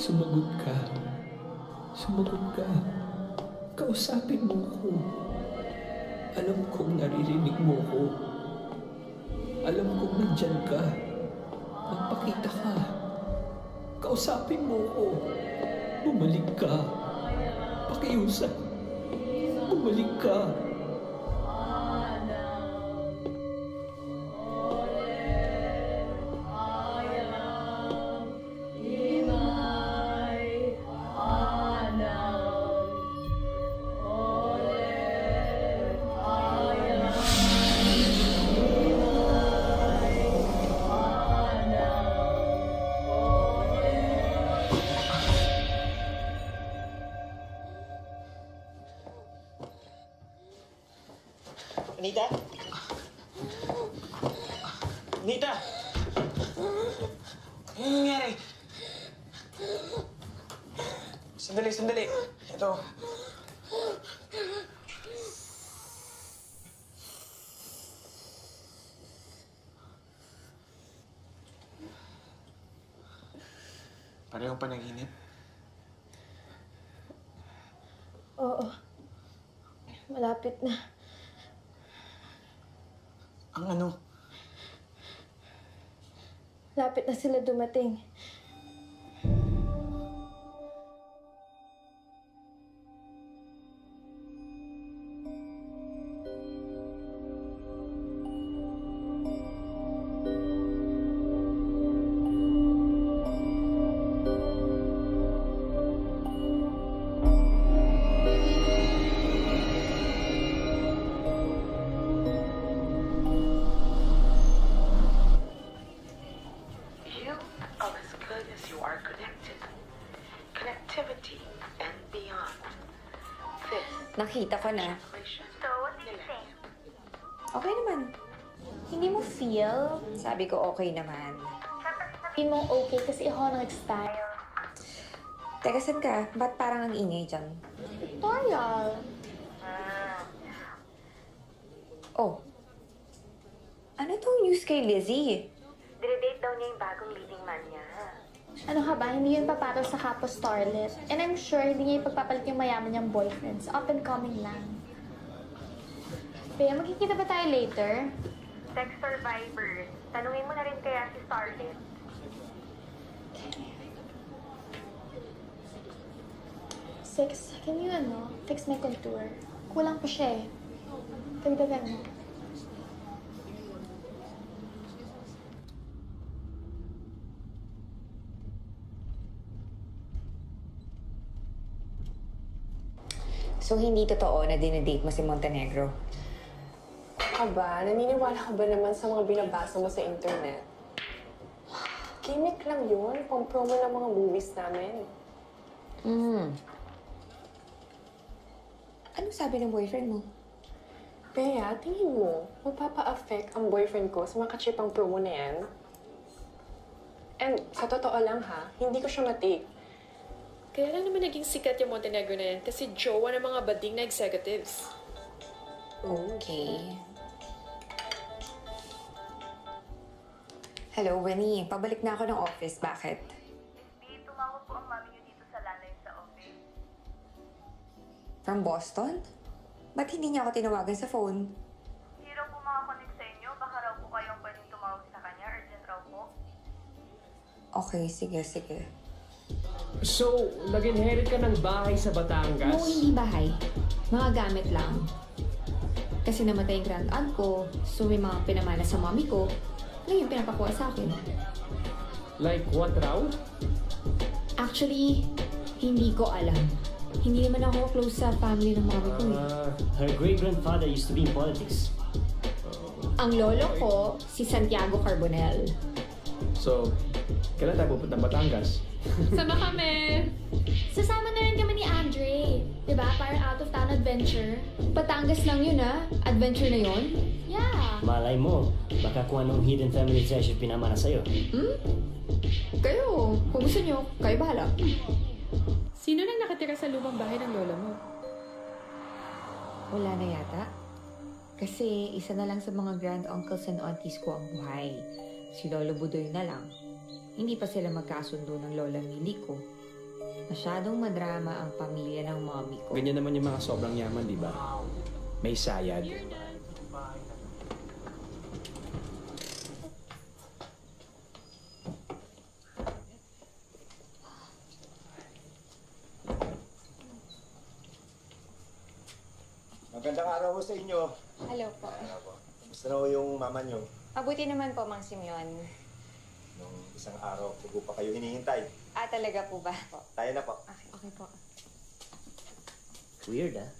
Sumagot ka. Sumagot ka. Kausapin mo ko. Alam kong naririnig mo ko. Alam kong nandyan ka. Magpakita ka. Kausapin mo ko. Bumalik ka. Pakiusap. Bumalik ka. Anita? Anita! Ano nangyari? Sandali. Ito. Parehong panaginip. Oo. Malapit na. Ang ano? Lapit na sila dumating. Nakita ko na. So, what do you think? Okay naman. Hindi mo feel? Sabi ko okay naman. Hindi mo okay kasi ako nag-style. Teka, saan ka? Ba't parang ang ingay dyan? Tutorial. Oh. Ano tong news kay Lizzie? Dire-date daw niya yung bagong leading man niya. Ano ka ba? Hindi yun papatol sa Kapo Starlet. And I'm sure hindi niya ipagpapalit yung mayaman niyang boyfriends. Up and coming lang. Kaya magkikita ba tayo later? Text or Viber. Tanungin mo na rin kaya si Starlet. Six, can you fix my contour? Kulang pa siya eh. Dagdagan mo. So, hindi totoo na dinedate mo si Montenegro? Aba, naniniwala ka ba naman sa mga binabasa mo sa internet? Gimmick lang yun. Pang-promo ng mga movies namin. Ano sabi ng boyfriend mo? Bea, tingin mo, magpapa-affect ang boyfriend ko sa mga kachipang promo na yan? And sa totoo lang ha, hindi ko siya matik. Kaya lang naman naging sikat yung Montenegro na yan kasi jowa ng mga bading na executives. Okay. Hello, Winnie. Pabalik na ako ng office. Bakit? Miss B, tumawag po ang mami niyo dito sa landline sa office. From Boston? Ba't hindi niya ako tinawagan sa phone? Hindi raw po makakonect sa inyo. Baka raw po kayong pwedeng tumawag sa kanya. Urgent raw po. Okay, sige. So, nag-inherit ka ng bahay sa Batangas? No, hindi bahay. Mga gamit lang. Kasi namatay yung grand aunt ko, so may mga pinamana sa mommy ko. Ngayon, pinapakuha sa akin. Like what raw? Actually, hindi ko alam. Hindi naman ako close sa family ng mommy ko eh. Her great-grandfather used to be in politics. Ang lolo ko, si Santiago Carbonell. So, kailan tayo pupunta Batangas? Sama kami! Sasama na rin kami ni Andre. Diba? Parang out of town adventure. Batangas lang yun ah. Adventure na yun. Yeah. Malay mo, baka kung anong hidden family treasure pinamana sa'yo. Kayo, kung gusto nyo, kayo bahala. Sino nang nakatira sa lumang bahay ng lola mo? Wala na yata. Kasi isa na lang sa mga grand uncles and aunties ko ang buhay. Si Lolo Budoy na lang. Hindi pa sila magkasundo ng lola Mili ko. Masyadong madrama ang pamilya ng mommy ko. Ganyan naman yung mga sobrang yaman, di ba? May sayad. Magandang araw po sa inyo. Hello po. Gusto na ho yung mama nyo. Mabuti naman po, Mang Simeon. Nung isang araw, pugo pa kayo hinihintay. Ah, talaga po ba? Tayo na po. Okay, okay po. Weird, ah.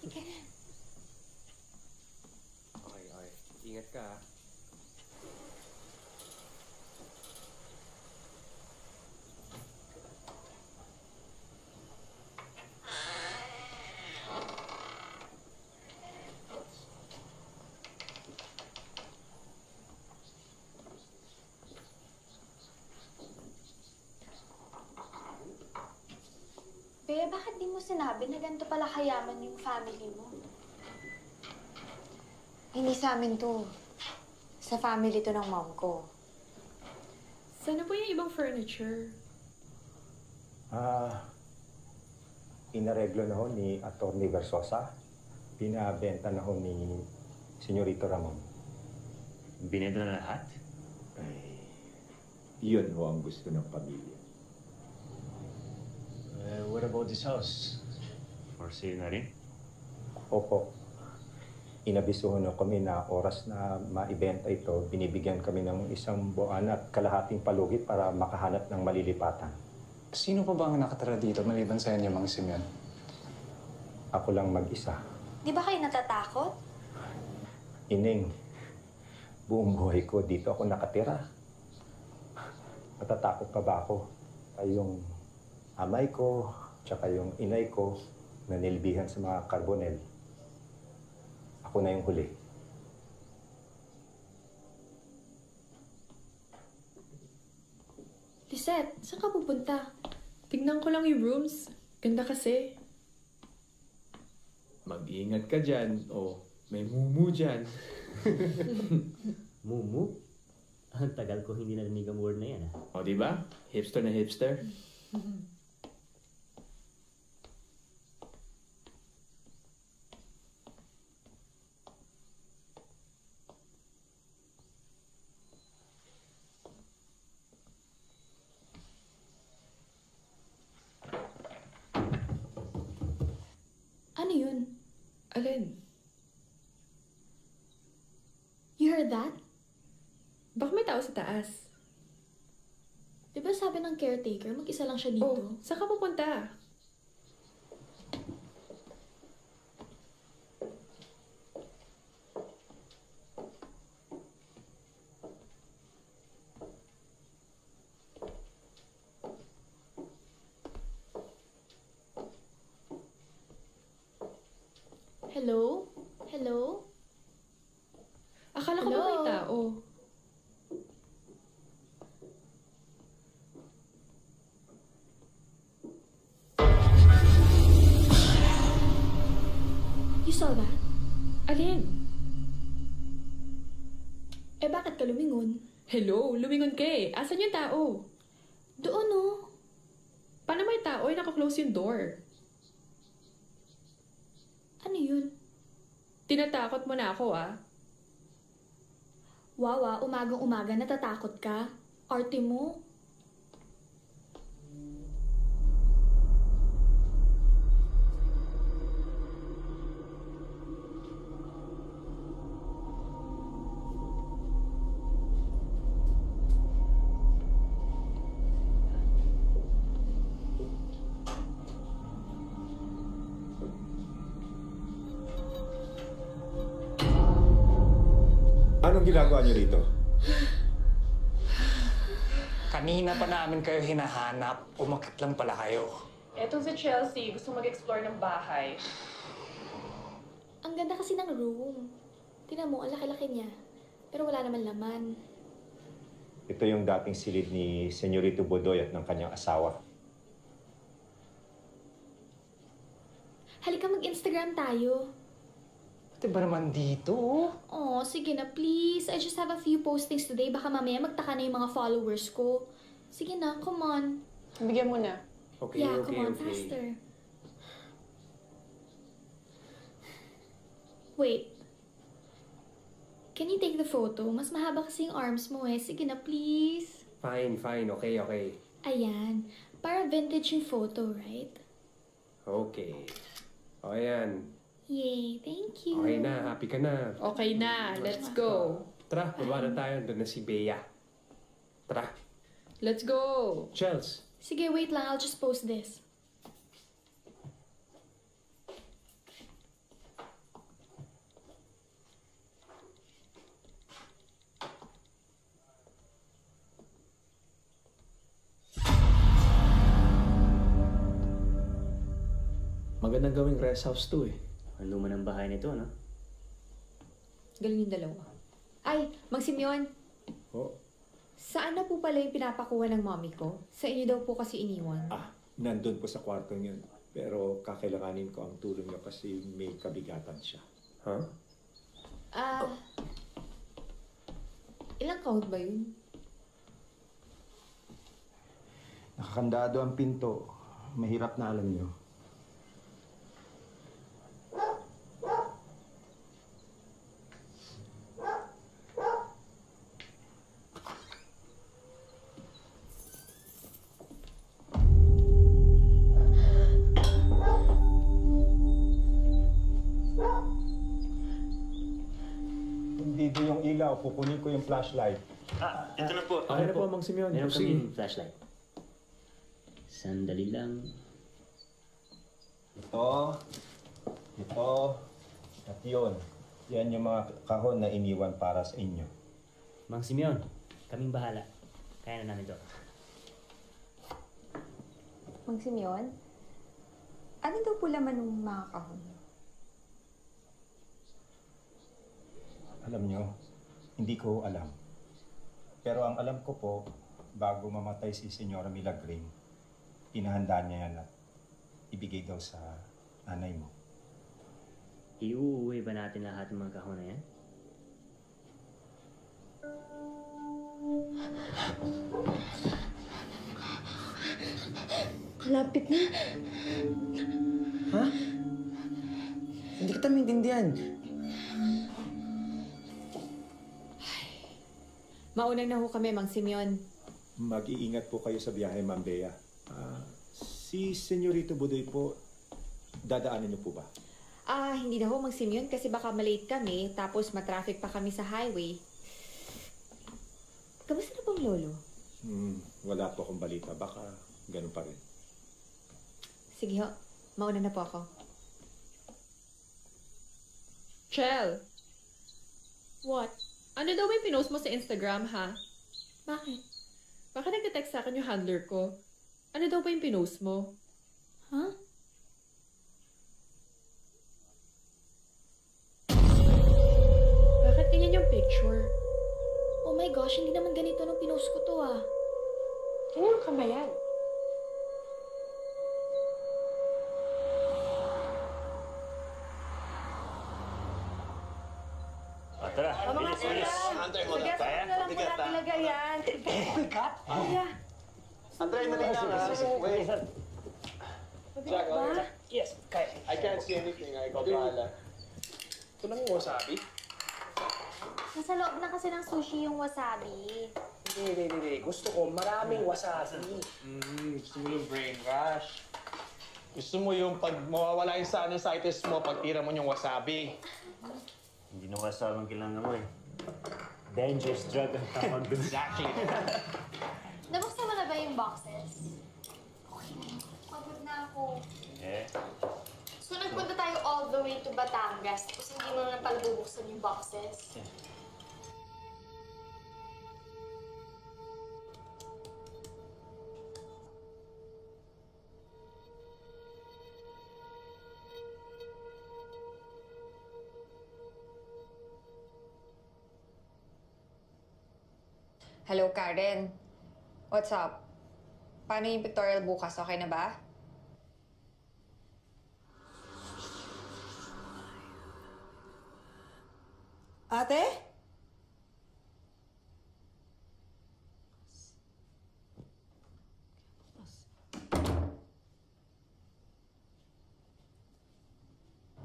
Ika na. Okay, okay. Ingat ka, ah. Bea, bakit di mo sinabi na ganito pala kayaman yung family mo? Hindi sa amin to. Sa family to ng mom ko. Sana po yung ibang furniture. Inareglo na ho ni Atty. Versosa. Pinabenta na ho ni Senyorito Ramon. Binenta na lahat? Ay, yun ho ang gusto ng pamilya. What about this house? For sale na rin? Opo. Inabisuhan na kami na oras na maibenta ito, binibigyan kami ng 1 buwan at kalahating palugit para makahanap ng malilipatan. Sino pa ba ang nakatira dito maliban sa inyo, Mang Simeon? Ako lang mag-isa. Di ba kayo natatakot? Ining, buong buhay ko dito ako nakatira. Matatakot pa ba ako? Ay yung amay ko, tsaka yung inay ko na nilbihan sa mga karbonel. Ako na yung huli. Lisette, saan ka pupunta? Tignan ko lang yung rooms. Ganda kasi. Mag-ingat ka dyan. O, may mumu dyan. Mumu? Ang tagal ko hindi narinig ang word na yan, ah. O, di ba? Hipster na hipster. Ano yun? Alin? You heard that? Baka may tao sa taas. Di ba sabi ng caretaker, mag-isa lang siya dito? Oh, saan ka pupunta? Hello? Hello? Akala ko ba Hello? may tao? You saw that? Alin? Eh bakit ka lumingon? Hello, lumingon ka eh. Asan yung tao? Doon oh. Paano may tao? Naka-close yung door. Ano yun? Tinatakot mo na ako, ah. Wawa, umagang-umaga natatakot ka? Arte mo? Anong ginagawa niyo rito? Kanina pa namin kayo hinahanap. Umakit lang pala kayo. Etong si Chelsea, gusto mag-explore ng bahay. Ang ganda kasi ng room. Tingnan mo, ang laki-laki niya. Pero wala naman laman. Ito yung dating silid ni Senyorito Bodoy at ng kanyang asawa. Halika mag-Instagram tayo. Pati ba naman dito? Oh, sige na please. I just have a few postings today. Baka mamaya magtaka na yung mga followers ko. Sige na, come on. Bigyan mo na. Okay, Yeah, okay, come on, okay. faster. Wait. Can you take the photo? Mas mahaba kasi yung arms mo eh. Sige na, please. Fine, fine. Okay, okay. Ayan. Para vintage yung photo, right? Okay. O, ayan. Yay, thank you. Okay na, happy ka na. Okay na, let's go. Tara, baba na tayo. Doon na si Bea. Tara. Let's go. Chels. Sige, wait lang. I'll just post this. Magandang gawing rest house to eh. Ang luma ng bahay nito, no? Galing yung dalawa. Ay, Mang Simeon, Oh, saan na po pala yung pinapakuha ng mommy ko? Sa inyo daw po kasi iniwan. nandun po sa kwarto yun. Pero kakailanganin ko ang tulong niyo kasi may kabigatan siya. Huh? Ilang count ba yun? Nakakandado ang pinto. Mahirap na alam niyo. Dito yung ilaw, kukunin ko yung flashlight. Ito na po. Okay na po, Mang Simeon. Meron Sige. kaming flashlight. Sandali lang. Ito, at yun. Yan yung mga kahon na iniwan para sa inyo. Mang Simeon, kaming bahala. Kaya na namin to. Mang Simeon, ano daw po laman ng mga kahon? Alam nyo, hindi ko alam. Pero ang alam ko po, bago mamatay si Senyora Milagring, pinahanda niya yan at ibigay daw sa nanay mo. Iuuwi ba natin lahat ng mga kahon na yan? Malapit na. Ha? Hindi kita maintindihan. Mauna na ho kami, Mang Simeon. Mag-iingat po kayo sa biyahe, Ma'am Bea. Si Senyorito Budoy po, dadaanan niyo po ba? Hindi na ho, Mang Simeon, kasi baka malate kami, tapos matraffic pa kami sa highway. Kamusta na pong lolo? Wala po akong balita. Baka ganun pa rin. Sige ho, mauna na po ako. Chel, What? ano daw yung pinost mo sa Instagram, ha? Bakit? Baka nagte-text sa akin yung handler ko. Ano daw ba yung pinost mo? Huh? Bakit ganyan yung picture? Oh my gosh, hindi naman ganito nung pinost ko to ah. Kanino ka ba yan? Tara, Mga kuya, suggest ko na lang po natin ilagay yan. Bigat? Kuya, Andre, malinaw na. Wait. mabigat ba? Yes, kaya. I can't see anything. Ikaw bahala. Ito lang yung wasabi. Nasa loob na kasi ng sushi yung wasabi. Hindi. Gusto ko maraming wasabi. Gusto mo yung brain rush. Gusto mo yung pag mawawala yung sinusitis mo pag tira mo yung wasabi. Hindi na wasabi ang kailangan mo eh. Dangerous drug ang tawag dun. Exactly. Nabuksan mo na ba yung boxes? Okay na. Pagod na ako. Eh, So nagpunta tayo all the way to Batangas tapos hindi mo na pala bubuksan yung boxes. Hello, Karen. What's up? Paano yung pictorial bukas? Okay na ba? Ate?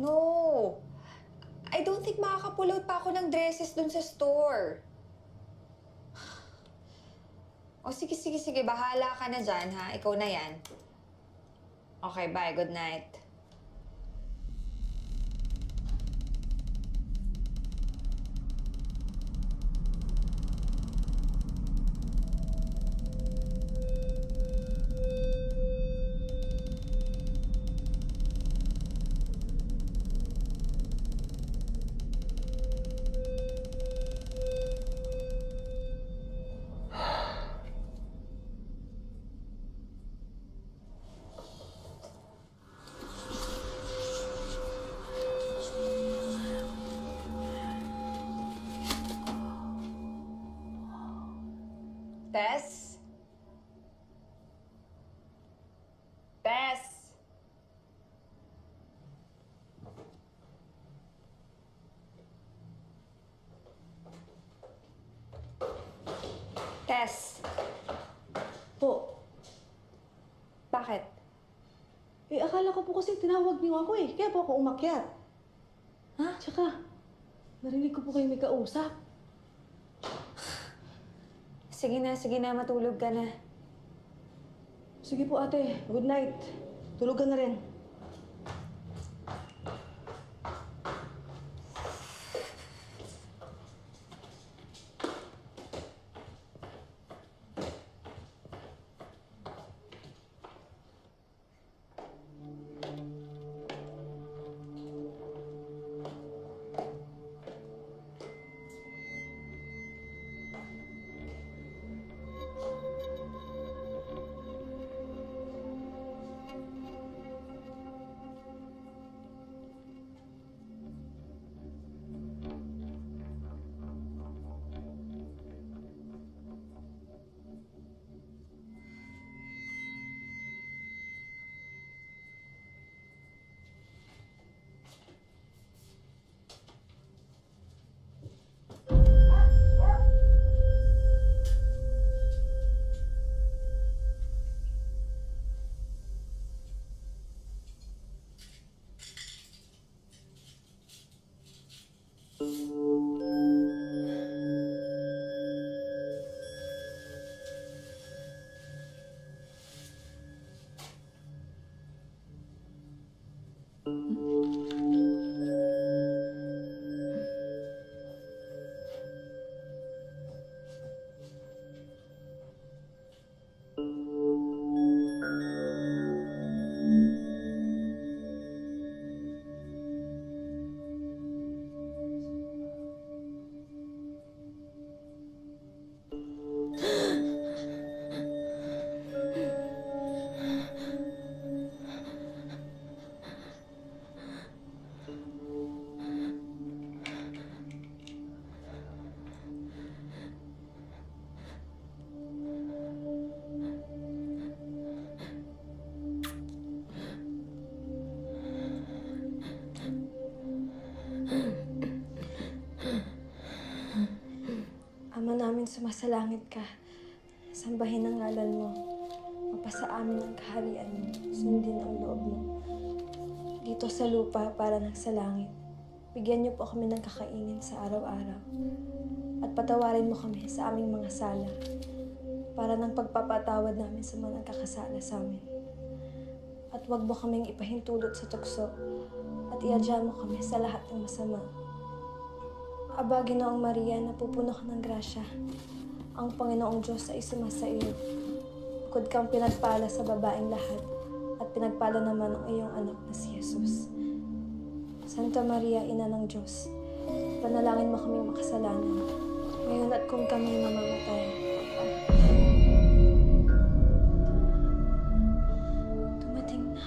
No! I don't think makakapulaw pa ako ng dresses dun sa store. O sige, bahala ka na dyan, ha? Ikaw na yan. Okay, bye. Good night. Tess? Tess? Tess? Po, Bakit? akala ko po kasi tinawag niyo ako eh. Kaya po ako umakyat. Ha? Tsaka, narinig ko po kayo may kausap. Sige na. Matulog ka na. Sige po ate, good night. Tulog ka na rin. Ama namin sumasalangit ka. Sambahin ang ngalan mo. Mapasa amin ang kaharian mo. Sundin ang loob mo. Dito sa lupa para sa langit. Bigyan niyo po kami ng kakainin sa araw-araw. At patawarin mo kami sa aming mga sala. Para ng pagpapatawad namin sa mga nagkakasala sa amin. At huwag mo kaming ipahintulot sa tukso. At iadya mo kami sa lahat ng masama. Aba, Ginoong Maria, napupuno ka ng grasya. Ang Panginoong Diyos ay sumasa iyo. Bukod kang pinagpala sa babaeng lahat, at pinagpala naman ang iyong anak na si Jesus. Santa Maria, Ina ng Diyos, panalangin mo kaming makasalanan, ngayon at kung kami mamamatay. Dumating na.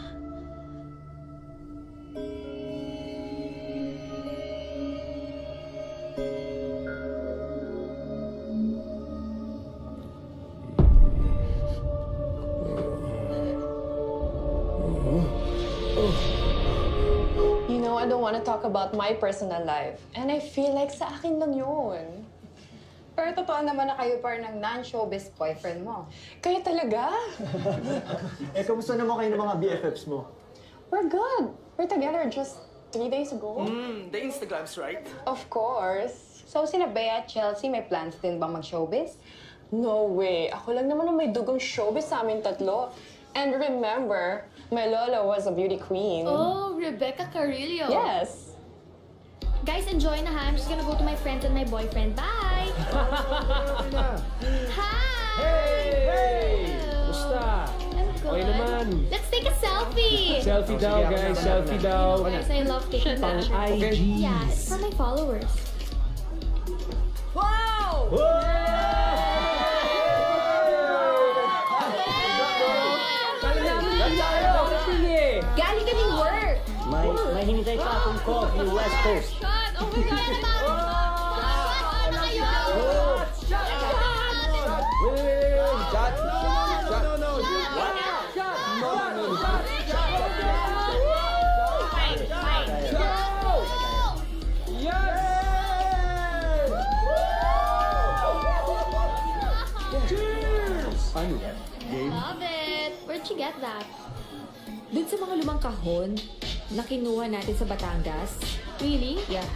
You know, I don't want to talk about my personal life. And I feel like sa akin lang yun. Pero totoo naman na kayo par ng non-showbiz boyfriend mo. Kayo talaga? Kamusta naman kayo ng mga BFFs mo? We're good. We're together just 3 days ago. The Instagrams, right? Of course. So, sina Bea at Chelsea, may plans din bang mag-showbiz? No way. Ako lang naman ang may dugang showbiz sa amin tatlo. And remember, my lola was a beauty queen. Oh, Rebecca Carrillo. Yes. Guys, enjoy na ha. I'm just gonna go to my friends and my boyfriend. Bye! Hi! Hey! Musta? I'm good. Okay naman. Let's take a selfie! Selfie daw, guys. Selfie daw. Guys, I love taking Pang pictures. IG. Yeah, it's for my followers. Wow! Galing kaming work! May hinintay pa akong coffee, West Coast. Shot! Oh my God! Ano ba? Shot! Ano kayo? Ano? Game? Love it! Where'd you get that? Dun sa mga lumang kahon na kinuha natin sa Batangas. Really? Yeah.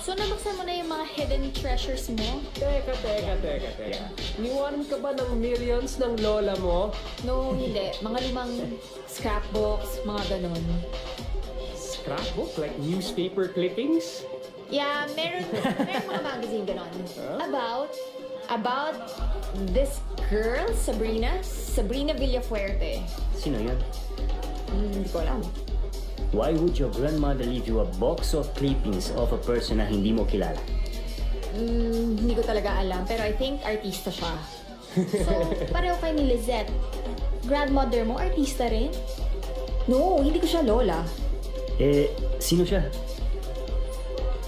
So, nabuksan mo na yung mga hidden treasures mo? Teka. Niwanan ka ba ng millions ng lola mo? No, hindi. Mga lumang scrapbooks, mga ganon. Scrapbook? Like newspaper clippings? Yeah, meron mga magazine ganon. Huh? About this girl, Sabrina Villafuerte. Sino yun? Hindi ko alam. Why would your grandmother leave you a box of clippings of a person na hindi mo kilala? Hindi ko talaga alam, pero I think artista siya. So, pareho kayo ni Lizette. Grandmother mo, artista rin? No, hindi ko siya lola. Sino siya?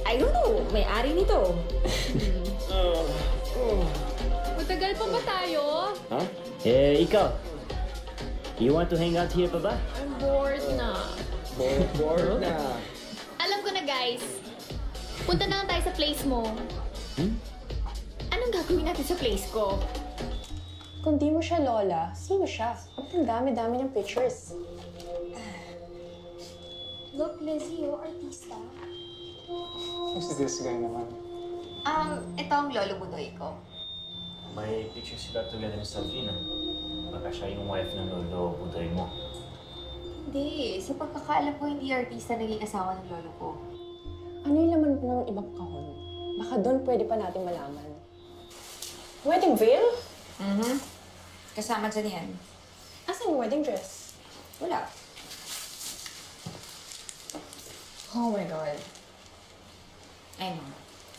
I don't know, may-ari nito. Matagal pa ba tayo? Huh? Ikaw? You want to hang out here pa ba? I'm bored na. Bored na. Alam ko na, guys. Punta na lang tayo sa place mo. Anong gagawin natin sa place ko? Kung di mo siya lola, sino siya? Ang dami-dami ng pictures. Look, Lizzie, artista. Who's this guy naman? Ito ang lolo budoy ko. May picture sila together ni Salvina. Baka siya yung wife ng lolo budoy mo. Hindi. Sa pagkakaalam ko, hindi artista naging asawa ng lolo ko. Ano yung laman ng ibang kahon? Baka doon pwede pa natin malaman. Wedding veil? Kasama dyan yan. Asan yung wedding dress? Wala. Oh my God. I know.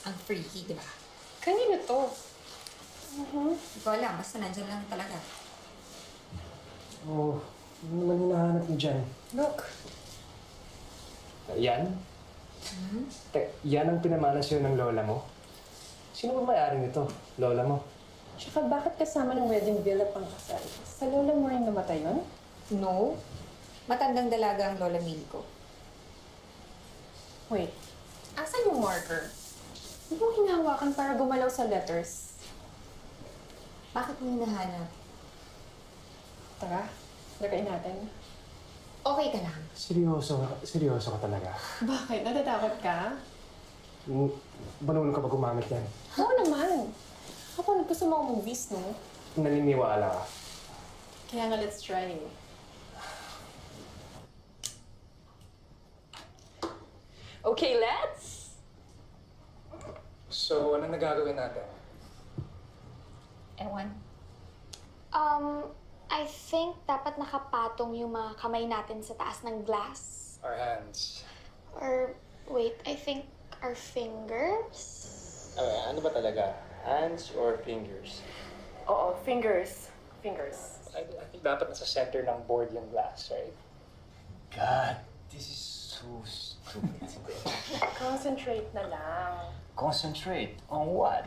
Ang freaky, di ba? Kanino to? Hindi ko alam. Basta nandyan lang talaga. Oh, ano naman hinahanap mo dyan? Look. Yan? Yan ang pinamana sa'yo ng lola mo? Sino ba may-ari nito? Lola mo? Tsaka bakit kasama ng wedding veil at pangkasal? Sa lola mo rin namatay yun? No. Matandang dalaga ang lola Mili ko. Wait. Asan yung marker? Hindi mo hinahawakan para gumalaw sa letters. Bakit mo hinahanap? Tara, lagayin natin. Okay ka lang. Seryoso ka talaga. Bakit? Natatakot ka? Banulong ka ba gumamit yan? Oo naman. Ako naggusto mga movies, no? Naniniwala ka. Kaya nga, let's try. Okay, let's! So, ano nagagawin natin? Ewan. I think dapat nakapatong yung mga kamay natin sa taas ng glass. Our hands. Or, wait, I think our fingers? Ano ba talaga? Hands or fingers? Oo, fingers. Fingers. I think dapat nasa center ng board yung glass, right? God, this is so stupid. Concentrate na lang. Concentrate on what?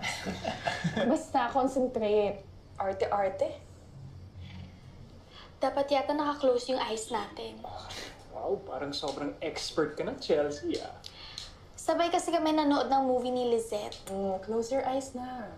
Basta concentrate. Arte-arte. Dapat yata naka-close yung eyes natin. Wow, parang sobrang expert ka na, Chelsea, ah. Sabay kasi kami nanood ng movie ni Lizette. Close your eyes na.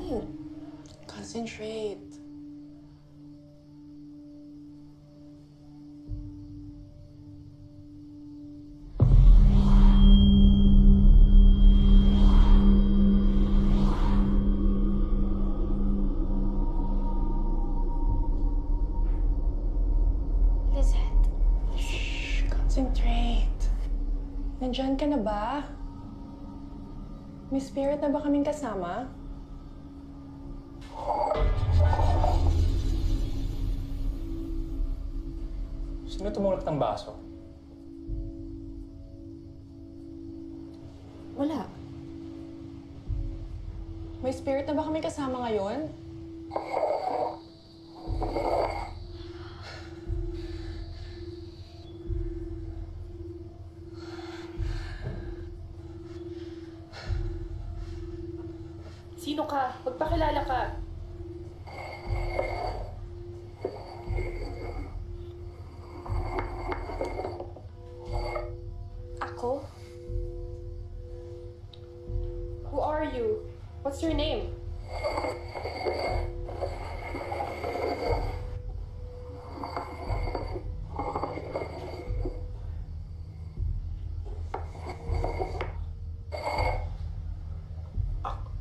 fine. Concentrate. Lizette. Concentrate. Nandyan ka na ba? May spirit na ba kaming kasama? Sino tumulak ng baso? Wala. May spirit na ba kaming kasama ngayon? Sino ka? Magpakilala ka. Ako? Who are you? What's your name?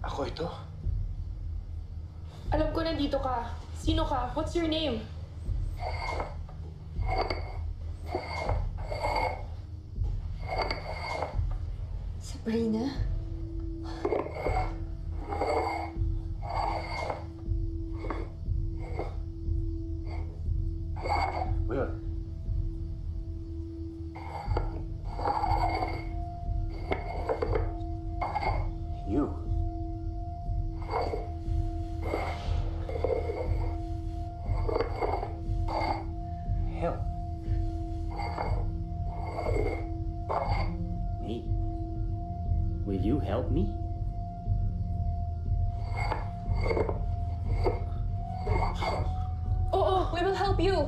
Ako ito? Alam ko nandito ka. Sino ka? What's your name? Sabrina? Will. You. Help. Me? Will you help me? Oo, we will help you.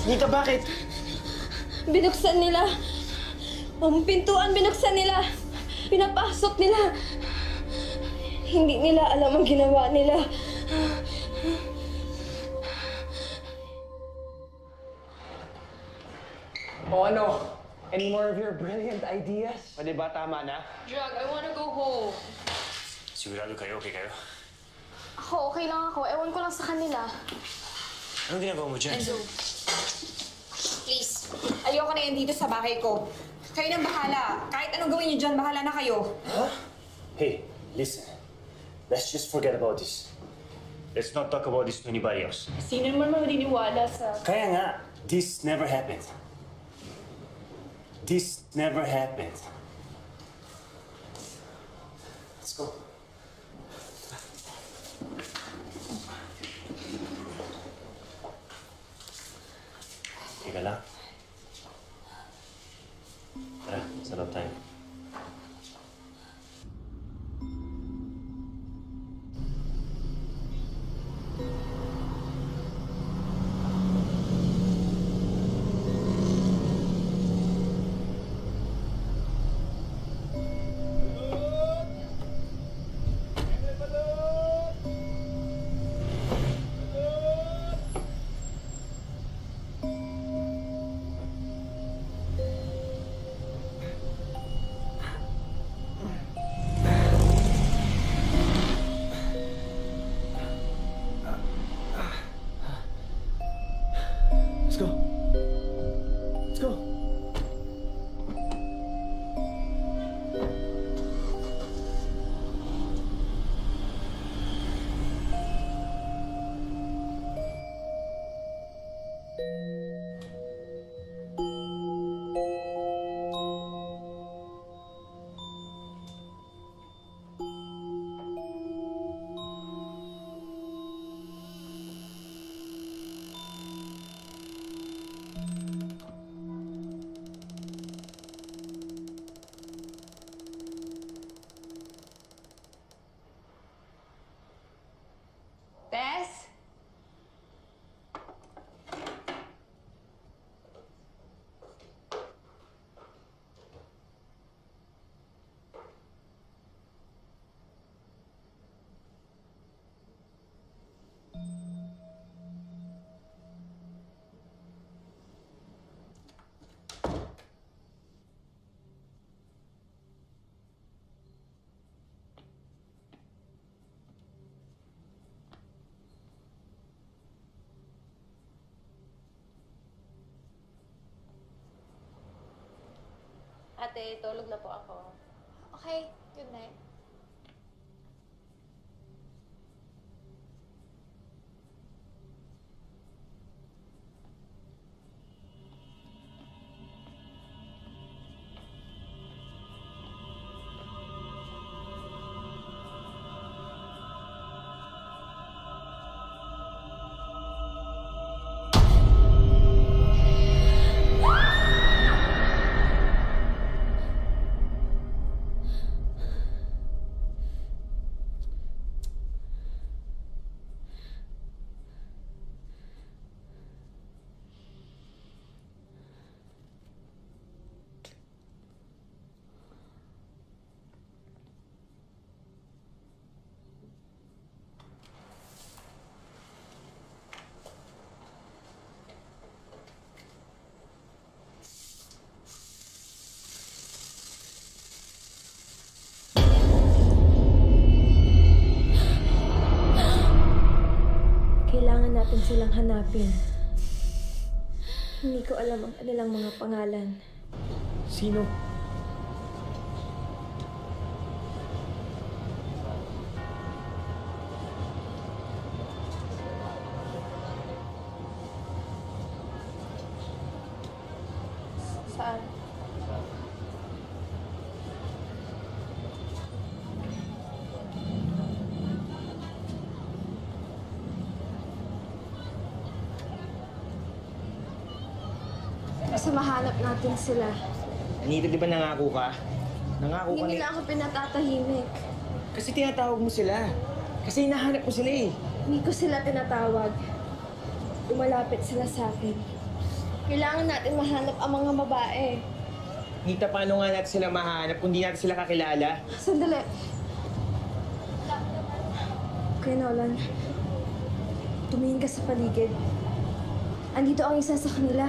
Nita, bakit? Binuksan nila. Ang pintuan binuksan nila. Pinapasok nila. Hindi nila alam ang ginawa nila. O ano? Any more of your brilliant ideas? Pwede ba tama na? Drug, I wanna go home. Sigurado kayo, okay kayo? Ako, okay lang ako. Ewan ko lang sa kanila. Anong ginagawa mo dyan? Enzo, please. Ayoko na yan dito sa bahay ko. Kayo nang bahala. Kahit anong gawin niyo dyan, bahala na kayo. Huh? Hey, listen. Let's just forget about this. Let's not talk about this to anybody else. Sino naman maniniwala sa... Kaya nga, this never happened. This never happened. Let's go. Teka lang. Tara, sarap tayo. Ate, tulog na po ako. Okay, good night. Kailangan natin silang hanapin. Hindi ko alam ang kanilang mga pangalan. Sino? Saan? Basta mahanap natin sila. Anita, di ba nangako ka? Nangako ka Hindi nila ako pinatatahimik. Kasi tinatawag mo sila. Kasi hinahanap mo sila eh. Hindi ko sila tinatawag. Umalapit sila sa akin. Kailangan natin mahanap ang mga babae. Anita, paano nga natin sila mahanap kung di natin sila kakilala? Sandali. Kuya Nolan, tumingin ka sa paligid. Andito ang isa sa kanila.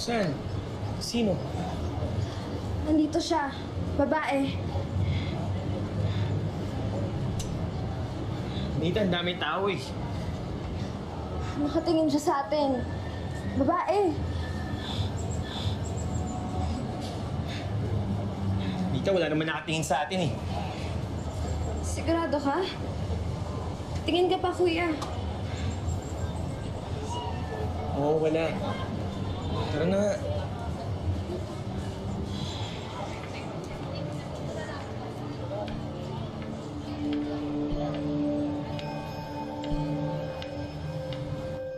Saan? Sino? Andito siya. Babae. Anita, ang daming tao eh. Nakatingin siya sa atin. Babae. Anita, wala naman nakatingin sa atin eh. Sigurado ka? Tingin ka pa, kuya. Oo, wala. Tara na nga.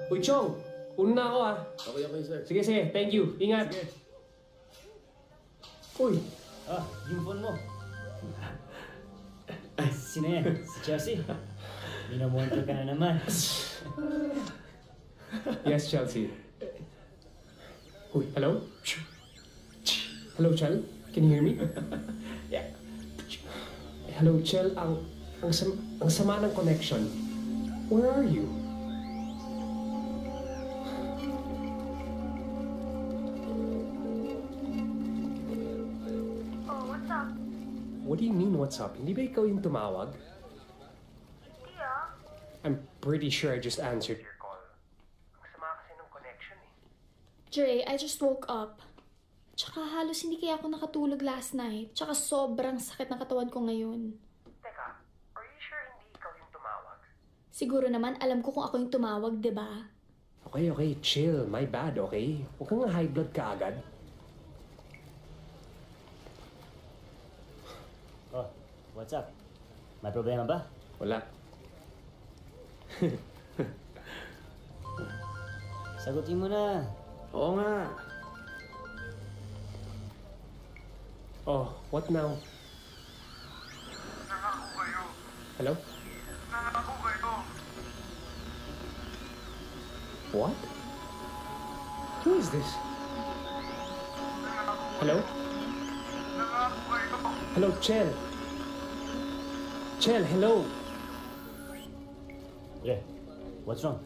Uy, Chong! Una na ako ah. Okay, sir. Sige, sige. Thank you. Ingat. Sige. Uy! Yung phone mo. Sino yan? Si Chelsea? Minamontor ka na naman. Yes, Chelsea. Uy, hello? Hello, Chel? Can you hear me? Yeah. Hello, Chel. Ang sama ng connection. Where are you? Oh, what's up? What do you mean, what's up? Hindi ba ikaw yung tumawag? Hindi ah. I'm pretty sure I just answered your call. Ang sama kasi ng connection eh. Dre, I just woke up. Tsaka halos hindi kaya ako nakatulog last night. Tsaka sobrang sakit ng katawan ko ngayon. Teka, are you sure hindi ikaw yung tumawag? Siguro naman alam ko kung ako yung tumawag, di ba? Okay, okay. Chill. My bad, okay? Huwag kang high blood ka agad. Oh, what's up? May problema ba? Wala. Sagutin mo na. Oo nga. Oh, what now? Hello? What? Who is this? Hello? Hello, Chel. Chel, hello. Yeah, what's wrong?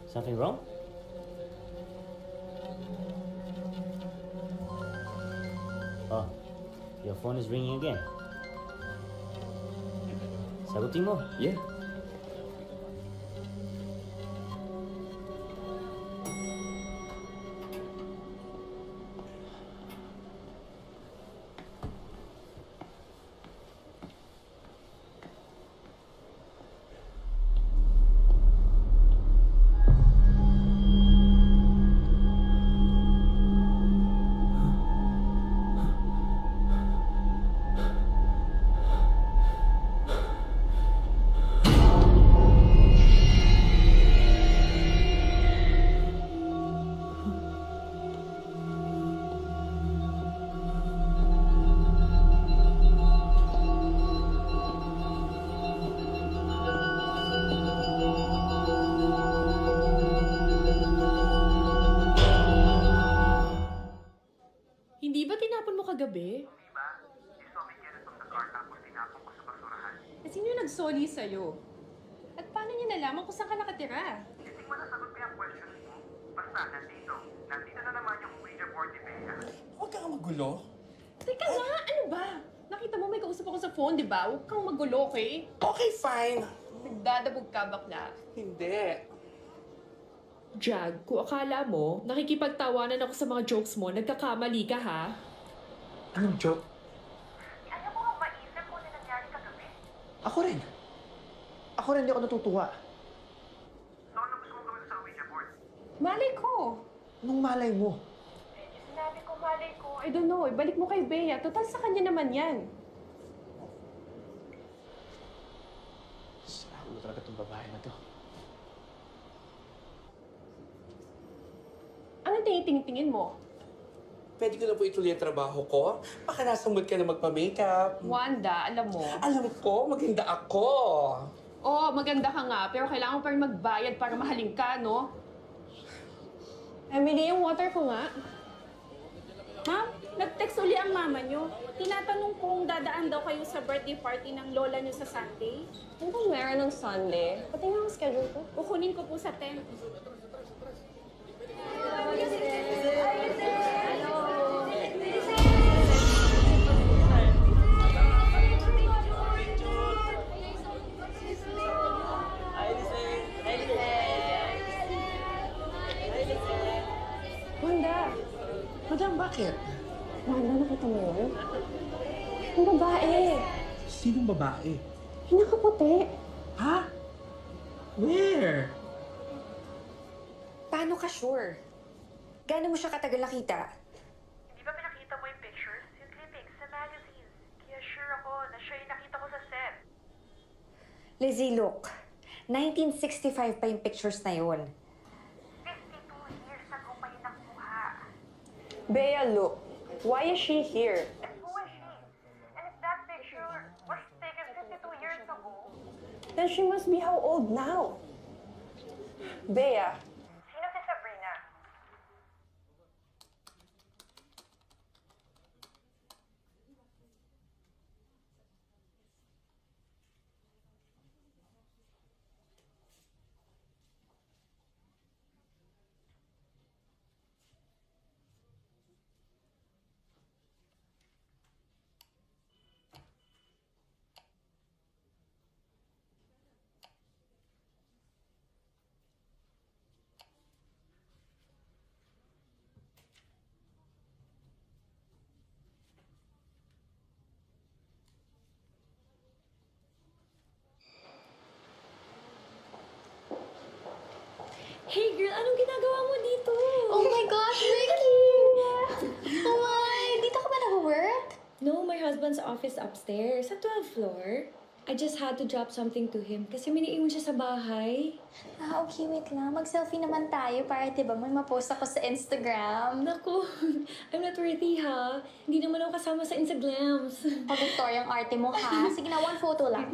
Something wrong? Oh, your phone is ringing again. Sagutin mo. Yeah. Sino nag-sorry sa'yo? At paano niya nalaman kung saan ka nakatira? Hindi mo nasagot ko yung questions mo. Basta, nandito. Nandito na naman yung Ouija board ni Bea. Huwag kang magulo. Teka nga, ano ba? Nakita mo may kausap ako sa phone, di ba? Huwag kang magulo, okay? Okay, fine. Nagdadabog ka, bakla. Hindi. Jag, kung akala mo, nakikipagtawanan ako sa mga jokes mo, nagkakamali ka, ha? Anong joke? Ayaw mo nga maisip kung ano nangyari kagabi? Ako rin. Ako rin, hindi ako natutuwa. So, ano gusto mong gawin sa Ouija board? Malay ko. Anong malay mo? Sinabi ko, malay ko. I don't know, ibalik mo kay Bea. Total sa kanya naman yan. Sarap talaga itong babae na to. Ano tinitingin mo? Pwede ko na po ituloy ang trabaho ko? Baka nasa mood ka na magpa-makeup. Wanda, alam mo. Alam ko, maganda ako. Oo, maganda ka nga, pero kailangan mo pa rin magbayad para mahalin ka, no? Emily, yung water ko nga. Ma'am, nag-text uli ang mama nyo. Tinatanong kung dadaan daw kayo sa birthday party ng lola nyo sa Sunday. Ano bang meron ng Sunday? Pati nga ang schedule ko. Kukunin ko po sa tent. Wanda! Madam, bakit? Wanda, nakita mo yun? Yung babae. Sinong babae? Yung nakaputi. Ha? Where? Paano ka sure? Gaano mo siya katagal nakita? Hindi ba pinakita mo yung pictures? Yung clippings sa magazines. Kaya sure ako na siya yung nakita ko sa set. Lizzie, look. 1965 pa yung pictures na yun. 52 years ago pa yung nakuha. Bea, look. Why is she here? And who is she? And if that picture was taken 52 years ago, Then she must be how old now? Bea, sino si Sabrina? Hey girl, anong ginagawa mo dito? Oh my gosh, Ricky! Oh my, dito ka ba nag-work? No, my husband's office upstairs, sa 12th floor. I just had to drop something to him kasi miniiwan siya sa bahay. Ah, okay, wait lang. Mag-selfie naman tayo para, diba, may ma-post ako sa Instagram. Naku, I'm not worthy ha. Hindi naman ako kasama sa Instagrams. O, Victoria, ang arte mo ha. Sige na, one photo lang.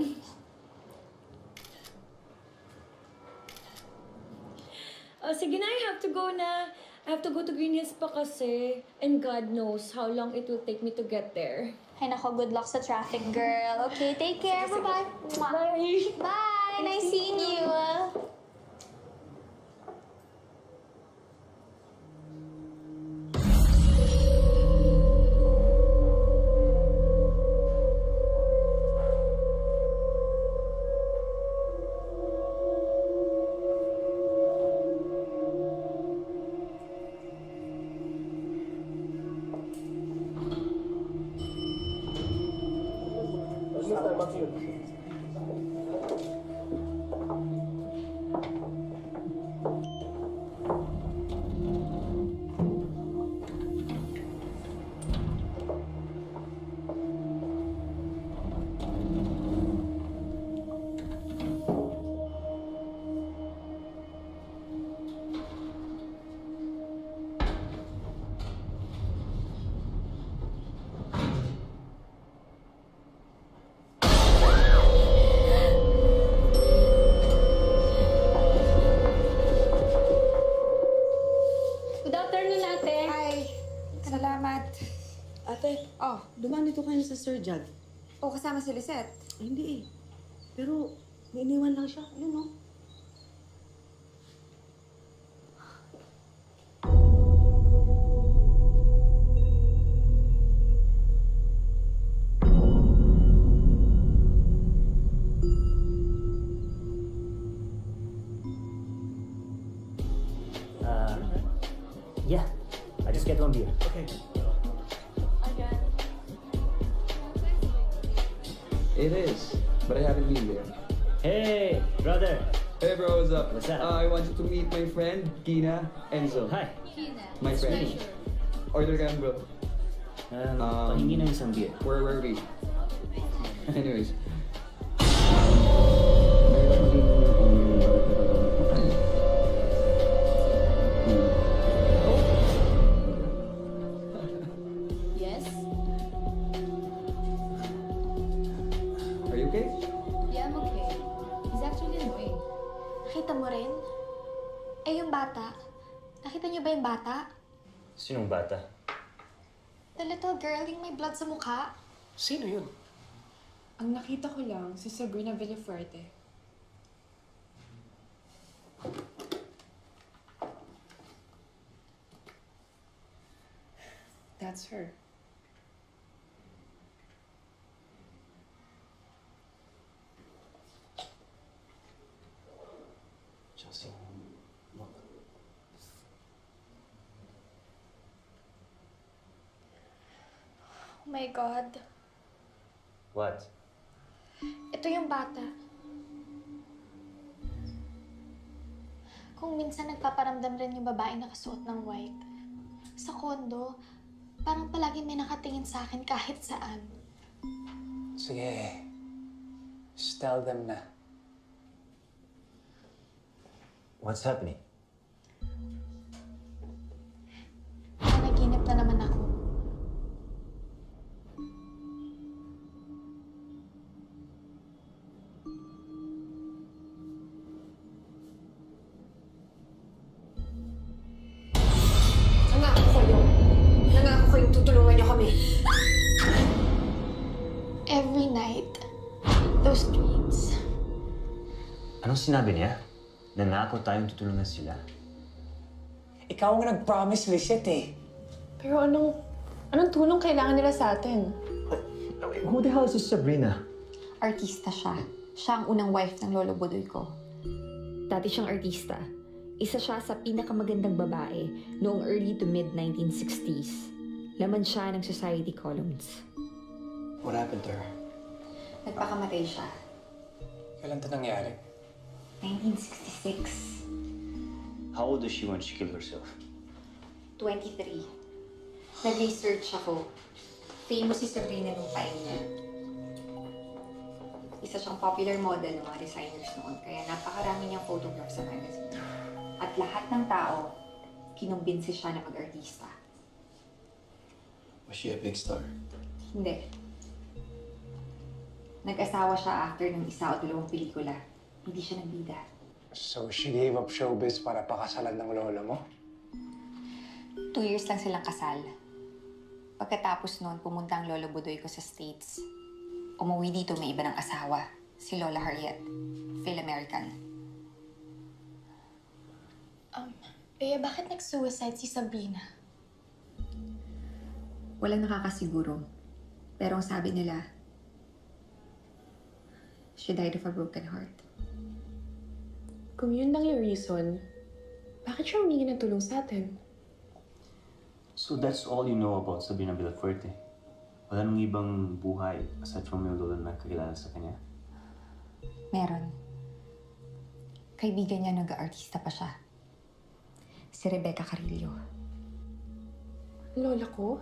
Sige na, I have to go na. I have to go to Green Hills pa kasi. And God knows how long it will take me to get there. Ay nako, good luck sa traffic, girl. Okay, take care. Bye-bye. Bye. Bye. Nice seeing you. Ate, dumaan dito kayo sa Sir Jad. O, kasama si Lisette. Hindi eh. Pero, may iniwan lang siya. Yun, no? Yeah, I just get one beer. Okay. It is, but I haven't been there. Hey, brother. Hey bro, what's up? What's up? I wanted to meet my friend, Gina Enzo. Hi. My friend. Order ka, bro. Pahingi na isang beer. Where were we? Anyways. Yes? Are you okay? Yeah, I'm okay. He's actually annoying. Nakita mo rin? Eh, yung bata. Nakita niyo ba yung bata? Sinong bata? The little girl yung may blood sa mukha. Sino yun? Ang nakita ko lang, si Sabrina Villafuerte. That's her. Chelsea, look. Oh my God. What? Ito yung bata. Kung minsan nagpaparamdam rin yung babae nakasuot ng white. Sa kondo, parang palagi may nakatingin sa akin kahit saan. Sige. Just tell them na. What's happening? Nanaginip na naman ako. Nangako kayong tutulungan niyo kami. Every night, those dreams. Anong sinabi niya? Nanako tayong tutulungan sila. Ikaw ang nag-promise, Lisette eh. Pero anong tulong kailangan nila sa atin? Who the hell is this Sabrina? Artista siya. Siya ang unang wife ng Lolo Budoy ko. Dati siyang artista. Isa siya sa pinakamagandang babae noong early to mid-1960s. Laman siya ng society columns. What happened to her? Nagpakamatay siya. Kailan ito nangyari? 1966. How old is she when she killed herself? 23. Nag-research ako. Famous si Sabrina nung time niya. Isa siyang popular model ng mga designers noon, kaya napakarami niyang photographs sa magazine. At lahat ng tao, kinumbinsi siya na mag-artista. Was she a big star? Hindi. Nag-asawa siya after ng 1 o 2 pelikula. Hindi siya nagbida. So she gave up showbiz para pakasalan ng lola mo? 2 years lang silang kasal. Pagkatapos noon, pumunta ang Lolo Budoy ko sa States. Umuwi dito may iba ng asawa, si Lola Harriet, Phil-American. Bea, bakit nag-suicide si Sabrina? Walang nakakasiguro. Pero ang sabi nila, she died of a broken heart. Kung yun lang yung reason, bakit siya humingi ng tulong sa atin? So that's all you know about Sabrina Villafuerte? Wala nang ibang buhay aside from yung lola na kakilala sa kanya? Meron. Kaibigan niya nag-aartista pa siya. Si Rebecca Carrillo. Lola ko?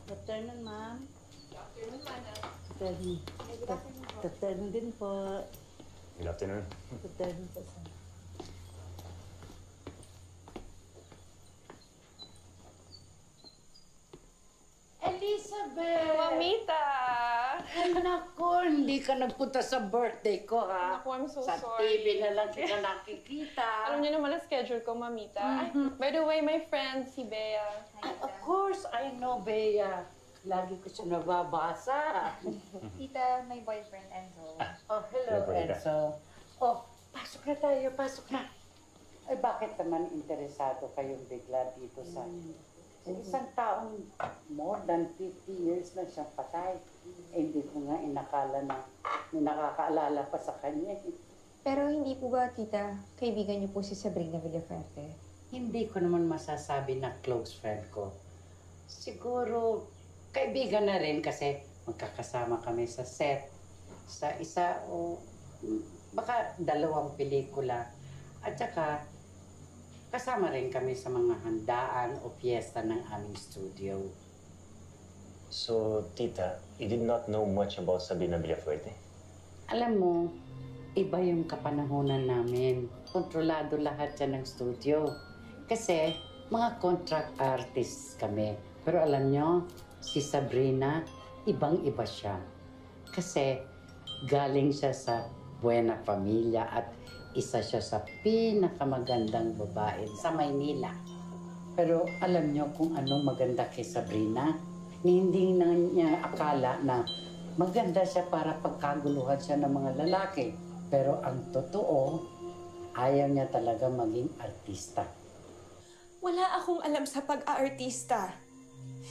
Good afternoon, ma'am. Good afternoon din po. Good afternoon. Good afternoon po, sir. Elizabeth! Mamita! Ay, naku, hindi ka nagpunta sa birthday ko, ha? Naku, I'm so sa sorry. TV na lang kita nakikita. Alam niyo naman ang schedule ko, Mamita. Ay, by the way, my friend, si Bea. Of course, I know, Bea. Lagi ko siya nababasa. Tita, my boyfriend, Enzo. Oh, hello, Hello, Bea. Enzo. Oh, pasok na tayo, pasok na. Ay, bakit naman interesado kayong bigla dito sa isang taong more than 50 years na siyang patay? Eh, hindi ko nga inakala na may nakakaalala pa sa kanya. Pero hindi po ba, tita, kaibigan niyo po si Sabrina Villaferte? Hindi ko naman masasabi na close friend ko. Siguro, kaibigan na rin kasi magkakasama kami sa set. Sa isa o baka 2 pelikula. At saka, kasama rin kami sa mga handaan o piyesta ng aming studio. So, Tita, you did not know much about Sabrina Villafuerte? Alam mo, iba yung kapanahonan namin. Kontrolado lahat yan ng studio. Kasi, mga contract artists kami. Pero alam nyo, si Sabrina, ibang-iba siya. Kasi, galing siya sa buena familia at isa siya sa pinakamagandang babae sa Maynila. Pero alam niyo kung anong maganda kay Sabrina? Hindi na niya akala na maganda siya para pagkaguluhan siya ng mga lalaki. Pero ang totoo, ayaw niya talaga maging artista. Wala akong alam sa pag-aartista.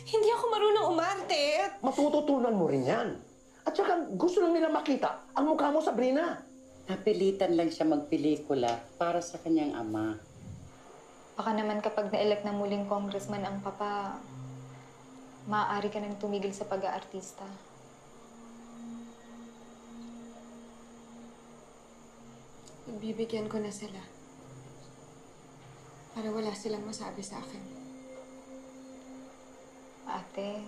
Hindi ako marunong umarte. Matututunan mo rin yan. At saka gusto lang nila makita ang mukha mo, Sabrina. Napilitan lang siya magpelikula para sa kanyang ama. Baka naman kapag na-elect na muling congressman ang papa, maaari ka nang tumigil sa pag-aartista. Bibigyan ko na sila. Para wala silang masabi sa akin. Ate,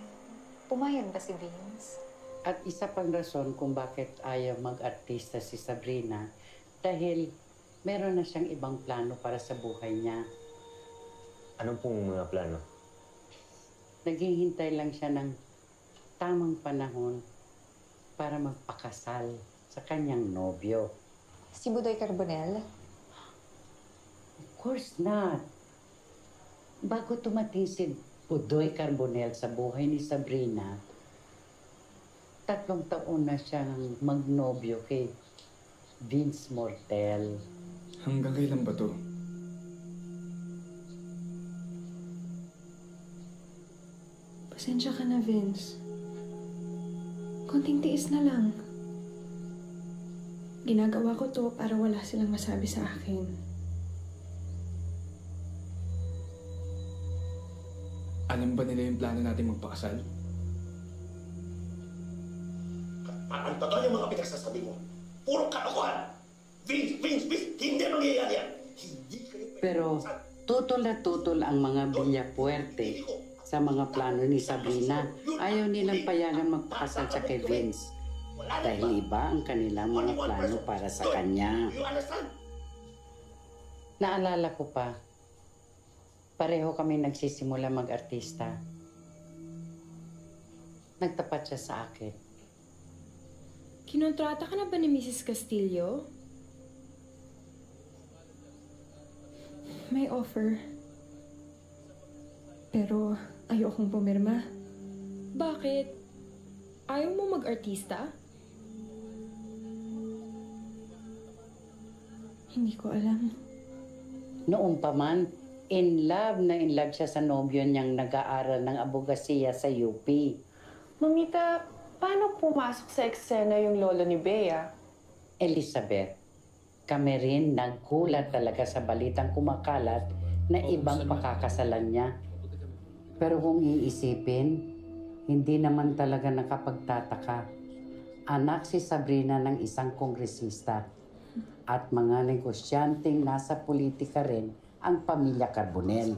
pumayag ba si Vince? At isa pang rason kung bakit ayaw mag-artista si Sabrina, dahil meron na siyang ibang plano para sa buhay niya. Anong pong mga plano? Naghihintay lang siya ng tamang panahon para magpakasal sa kanyang nobyo. Si Budoy Carbonell? Of course not. Bago tumating si Budoy Carbonell sa buhay ni Sabrina, 3 taon na siyang magnobyo kay Vince Mortel. Hanggang kailan ba to? Pasensya ka na, Vince. Konting tiis na lang. Ginagawa ko to para wala silang masabi sa akin. Alam ba nila yung plano natin magpakasal? Ang totoo yung mga pinagsasabi mo. Puro kalokohan. Vince, hindi mangyayari yan. Pero tutol na tutol ang mga Villafuerte sa mga plano ni Sabrina. Ayaw nilang payagan magpakasal siya kay Vince. Dahil iba ang kanilang mga plano para sa kanya. Naalala ko pa, pareho kami nagsisimula mag-artista. Nagtapat siya sa akin. Kinontrata ka na ba ni Mrs. Castillo? May offer. Pero ayokong pumirma. Bakit? Ayaw mo mag-artista? Hindi ko alam. Noon pa man, in love siya sa nobyo niyang nag-aaral ng abogasiya sa UP. Mamita, paano pumasok sa eksena yung lolo ni Bea? Elizabeth, kami rin nagkulat talaga sa balitang kumakalat na ibang pakakasalan niya. Pero kung iisipin, hindi naman talaga nakapagtataka. Anak si Sabrina ng isang kongresista at mga negosyanteng nasa politika rin ang pamilya Carbonell.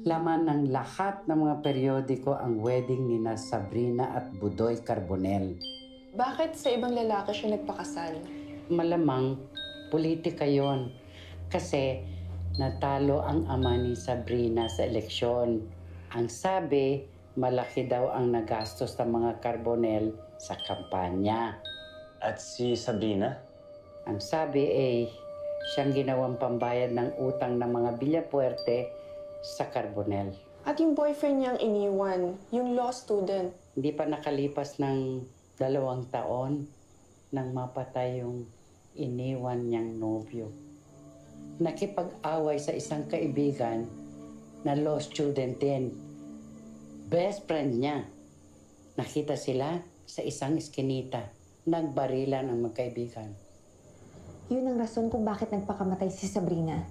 Laman ng lahat ng mga periodiko ang wedding ni na Sabrina at Budoy Carbonell. Bakit sa ibang lalaki siya nagpakasal? Malamang politika yon. Kasi natalo ang ama ni Sabrina sa eleksyon. Ang sabi, malaki daw ang nagastos ng mga Carbonell sa kampanya. At si Sabrina? Ang sabi siyang ginawang pambayad ng utang ng mga Villapuerte sa Carbonell. At yung boyfriend niyang iniwan, yung law student. Hindi pa nakalipas ng 2 taon nang mapatay yung iniwan niyang nobyo. Nakipag-away sa isang kaibigan na law student din. Best friend niya. Nakita sila sa isang eskinita. Nagbarilan ang magkaibigan. Yun ang rason kung bakit nagpakamatay si Sabrina.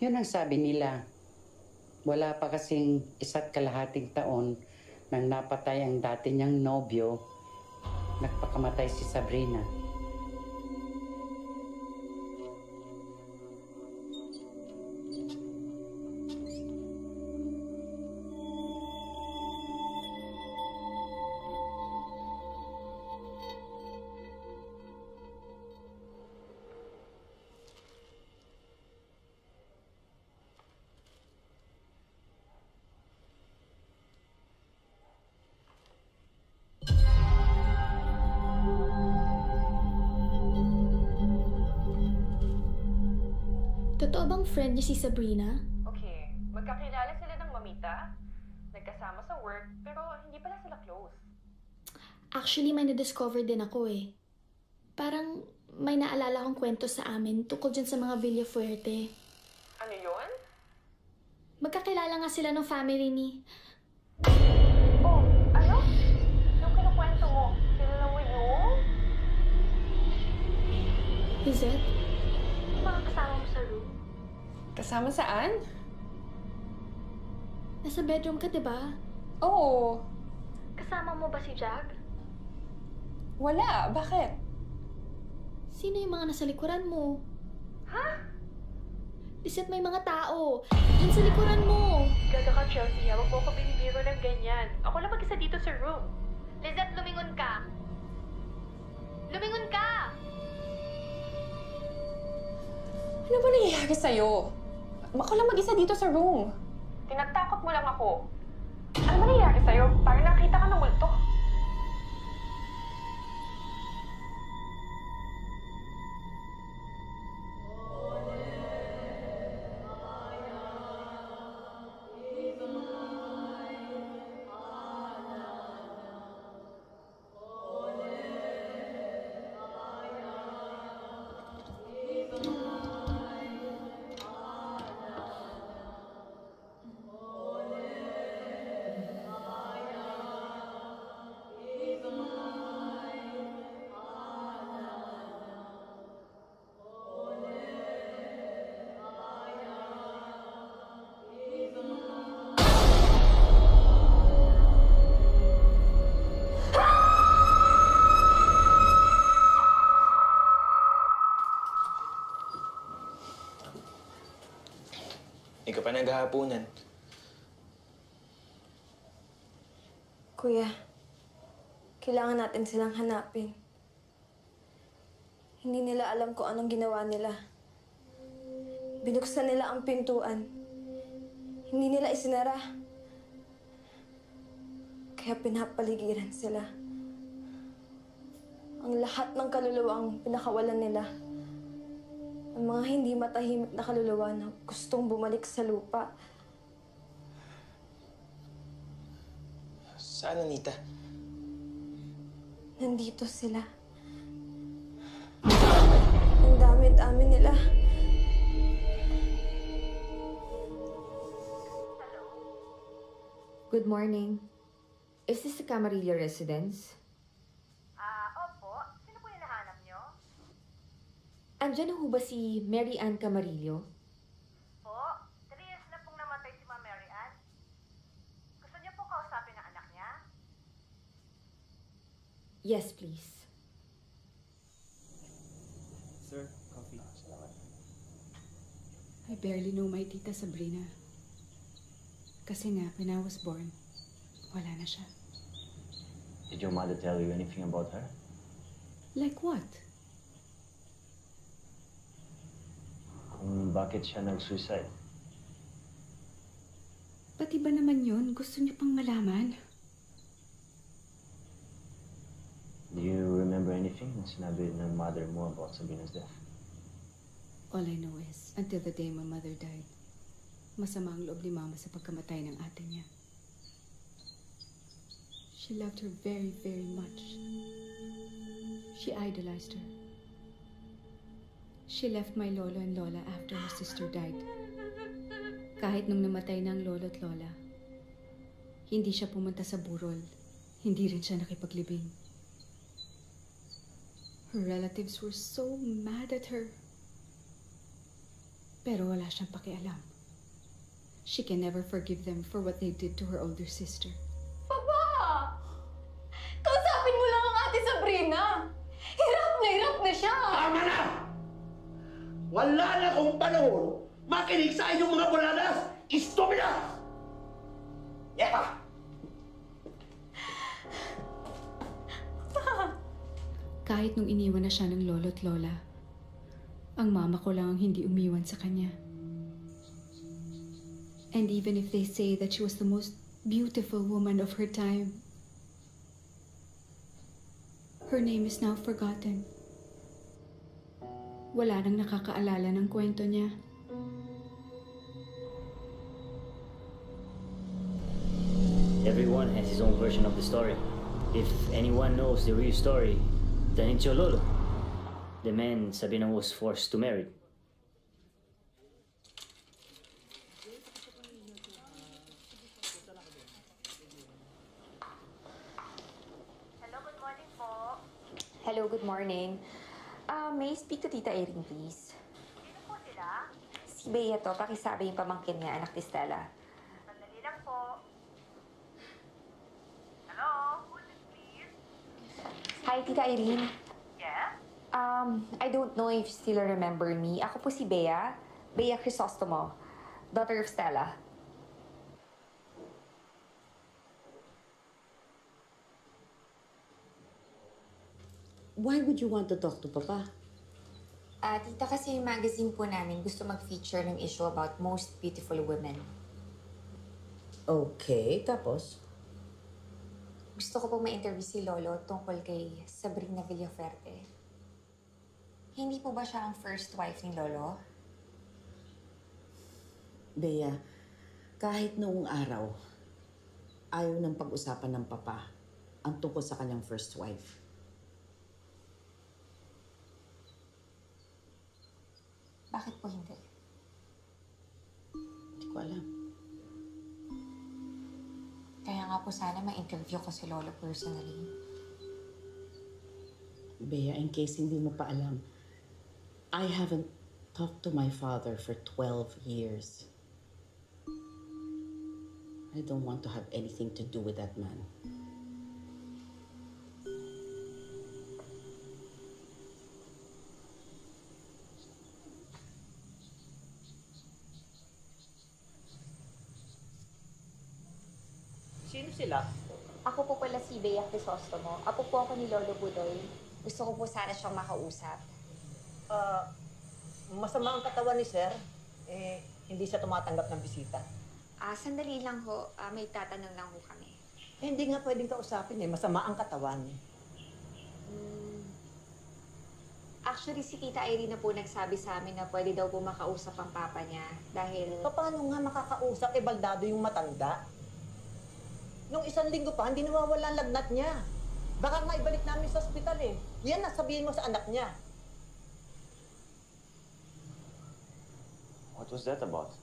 Yun ang sabi nila. Wala pa kasing 1.5 taon nang napatay ang dati niyang nobyo, nagpakamatay si Sabrina. Totoo bang friend niya si Sabrina? Okay, magkakilala sila ng mamita, nagkasama sa work, pero hindi pala sila close. Actually, may na-discover din ako eh. Parang may naalala akong kwento sa amin tungkol dyan sa mga Villafuerte. Ano yun? Magkakilala nga sila ng family ni... Oh, ano? Yung kinukwento mo, kilala mo yung... Lizette? Yung mga kasama mo sa room. Kasama saan? Nasa bedroom ka, diba? Oo. Kasama mo ba si Jack? Wala. Bakit? Sino yung mga nasa likuran mo? Ha? Lizette, may mga tao. Yun sa likuran mo. Gaga ka, Chelsea. Huwag mo ako binibiro ng ganyan. Ako lang mag-isa dito sa room. Lizette, lumingon ka. Lumingon ka! Ano ba nangyayari sa'yo? Ako lang mag-isa dito sa room. Tinagtakot mo lang ako. Ano ba nangyayari sa'yo? Parang nakita ka ng multo. Hindi ka pa naghahapunan. Kuya, kailangan natin silang hanapin. Hindi nila alam kung anong ginawa nila. Binuksan nila ang pintuan. Hindi nila isinara. Kaya pinapaligiran sila. Ang lahat ng kaluluwang pinakawalan nila. Ang mga hindi matahimik na kaluluwa na gustong bumalik sa lupa. Saan, Anita? Nandito sila. Ang dami-dami nila. Good morning. Is this the Camarillo residence? Opo. Sino po yung nahanap nyo? Andyan ho ba si Mary Ann Camarillo? Po, 3 years na pong namatay si Ma'am Mary Ann. Gusto niyo po kausapin ang anak niya? Yes, please. Sir, coffee. I barely know my Tita Sabrina. Kasi nga, when I was born, wala na siya. Did your mother tell you anything about her? Like what? Kung bakit siya nag-suicide? Pati ba naman yun? Gusto niyo pang malaman? Do you remember anything na sinabi ng mother mo about Sabina's death? All I know is, until the day my mother died, masama ang loob ni Mama sa pagkamatay ng ate niya. She loved her very, very much. She idolized her. She left my lolo and lola after her sister died. Kahit nung namatay na ang lolo at lola, hindi siya pumunta sa burol. Hindi rin siya nakipaglibing. Her relatives were so mad at her. Pero wala siyang pakialam. She can never forgive them for what they did to her older sister. Papa! Kausapin mo lang ang ate Sabrina! Hirap na siya! Tama na! Wala na akong panahon makinig sa inyong mga buladas! Stop na! Yepa! Kahit nung iniwan na siya ng lolo at lola, ang mama ko lang ang hindi umiwan sa kanya. And even if they say that she was the most beautiful woman of her time, her name is now forgotten. Wala nang nakakaalala ng kwento niya. Everyone has his own version of the story. If anyone knows the real story, then it's your lolo. The man Sabina was forced to marry. Hello, good morning. May I speak to Tita Erin, please? Sino po sila? Si Bea to, pakisabi yung pamangkin niya, anak ni Stella. Sandali lang po. Hello? Who's this, please? Hi, Tita Erin. Yes? I don't know if you still remember me. Ako po si Bea. Bea Crisostomo, daughter of Stella. Why would you want to talk to Papa? Tita, kasi yung magazine po namin gusto mag-feature ng issue about most beautiful women. Okay, tapos? Gusto ko po ma-interview si Lolo tungkol kay Sabrina Villaferte. Hindi po ba siya ang first wife ni Lolo? Bea, kahit noong araw, ayaw ng pag-usapan ng Papa ang tungkol sa kanyang first wife. Bakit po hindi? Hindi ko alam. Kaya nga po sana ma-interview ko si Lolo personally. Bea, in case hindi mo pa alam, I haven't talked to my father for 12 years. I don't want to have anything to do with that man. Sino sila? Ako po pala si Bea Crisostomo. Apo po ako ni Lolo Budoy. Gusto ko po sana siyang makausap. Masama ang katawan ni Sir. Hindi siya tumatanggap ng bisita. Sandali lang ho. May tatanong lang ho kami. Hindi nga pwedeng kausapin Masama ang katawan. Actually, si Tita Irene na po nagsabi sa amin na pwede daw po makausap ang papa niya. Dahil... Paano nga makakausap? Baldado yung matanda. Nung 1 linggo pa, hindi nawawala ang lagnat niya. Baka nga ibalik namin sa ospital Yan na, sabihin mo sa anak niya. What was that about?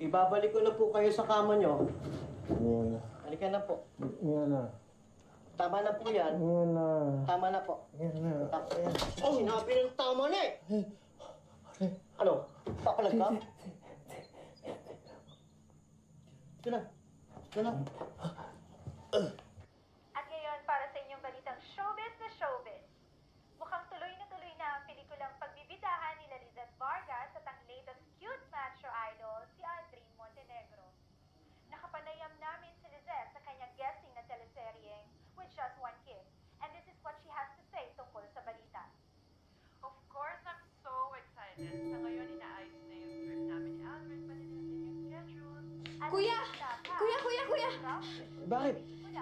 Ibabalik ko na po kayo sa kama niyo. Yan na. Halika na po. Yan na. Tama na po yan. Yan na. Tama na po. Yan na. Tama yan. Sinabi ng tama na Ano? Papalag ka? Ito na. Ito na. At ngayon, para sa inyong balitang showbiz na showbiz. Mukhang tuloy na ang pelikulang pagbibidahan ni Lizette Kuya! Kuya! Bakit?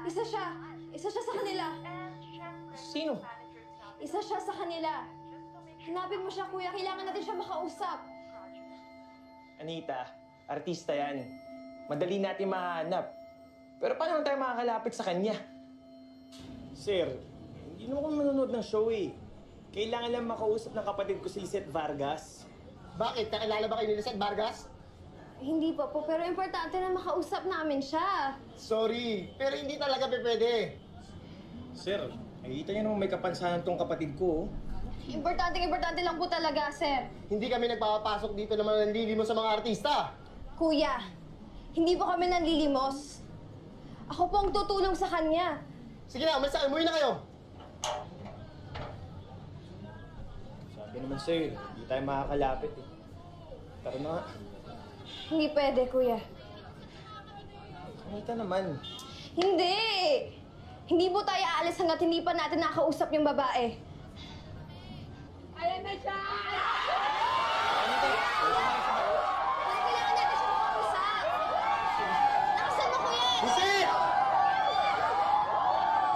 Isa siya! Isa siya sa kanila! Sino? Isa siya sa kanila! Hanapin mo siya, kuya. Kailangan natin siya makausap. Anita, artista yan. Madali natin mahanap. Pero paano tayo makakalapit sa kanya? Sir, hindi naman kami manonood ng show eh. Kailangan lang makausap ng kapatid ko si Lisette Vargas. Bakit? Nakilala ba kayo ni Lisette Vargas? Hindi pa po, pero importante na makausap namin siya. Sorry, pero hindi talaga pwede. Sir, nakikita niyo naman may kapansanan tong kapatid ko. Importante lang po talaga, sir. Hindi kami nagpapapasok dito naman nanlilimos sa mga artista. Kuya, hindi po kami nanlilimos. Ako po ang tutulong sa kanya. Sige na, umuwi na kayo. Sabi naman sa'yo, hindi tayo makakalapit eh. Tara na nga. Hindi pwede, kuya. Anita naman. Hindi! Hindi po tayo aalis hanggat hindi pa natin nakausap yung babae. Ayan na siya! Kailangan natin siya makausap! Nakasan mo, kuya!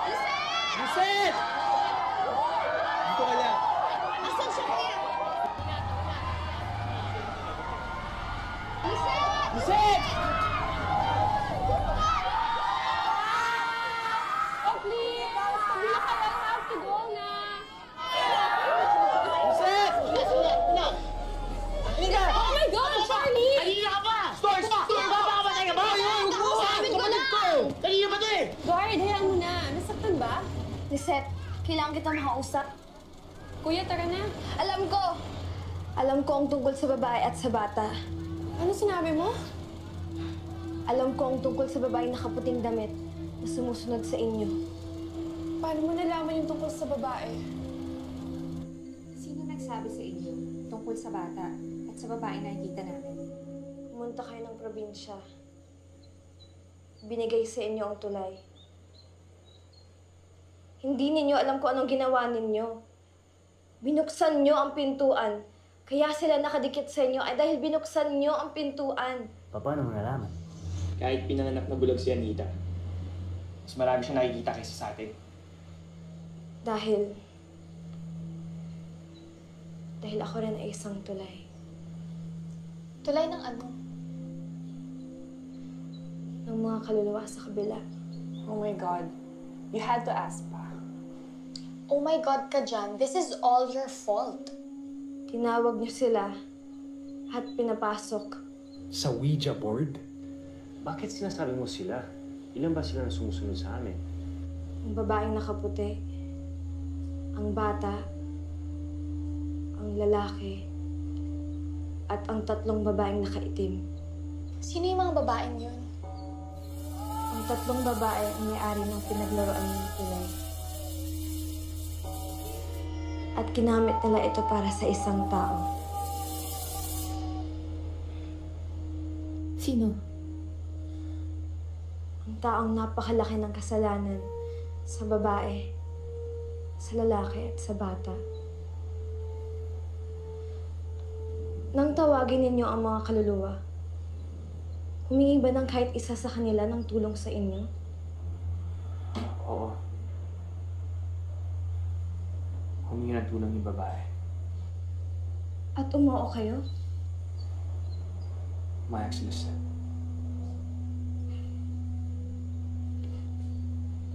Lisette! Lisette! Dito ka lang. Nasaan siya, kuya? Lisette! Lisette! Oh, please! Hindi na kayo have to go na! Lisette! Halika! Oh my God, Charlie! Kanina ka pa! Store! Papakamatay ka ba? Sabi ko lang! Kanina ba ito eh? Guard, hayaan mo na. Nasaktan ba? Lisette, kailangan kita makausap. Kuya, tara na. Alam ko ang tungkol sa babae at sa bata. Ano sinabi mo? Alam ko ang tungkol sa babaeng nakaputing damit na sumusunod sa inyo. Paano mo nalaman yung tungkol sa babae? Sino nagsabi sa inyo tungkol sa bata at sa babae na nakikita namin? Pumunta kayo ng probinsya. Binigay sa inyo ang tulay. Hindi ninyo alam kung anong ginawa ninyo. Binuksan nyo ang pintuan. Kaya sila nakadikit sa inyo ay dahil binuksan nyo ang pintuan. Paano mo nalaman? Kahit pinanganak na bulag si Anita, mas marami siya nakikita kaysa sa atin. Dahil ako rin ay isang tulay. Tulay ng ano? Ng mga kaluluwa sa kabila. Oh my God. You had to ask pa. Oh my God ka dyan. This is all your fault. Tinawag niyo sila at pinapasok. Sa Ouija board? Bakit sinasabi mo sila? Ilan ba sila na sumusunod sa amin? Ang babaeng nakaputi, ang bata, ang lalaki, at ang 3 babaeng nakaitim. Sino yung mga babaeng yun? Ang 3 babae ang may-ari ng pinaglaruan ng tulay. At ginamit nila ito para sa isang tao. Sino? Ang taong napakalaki ng kasalanan sa babae, sa lalaki at sa bata. Nang tawagin ninyo ang mga kaluluwa, humingi ba ng kahit isa sa kanila ng tulong sa inyo? Oo. Humingi ng tulong yung babae. At umuo kayo? Umayak si Lisette.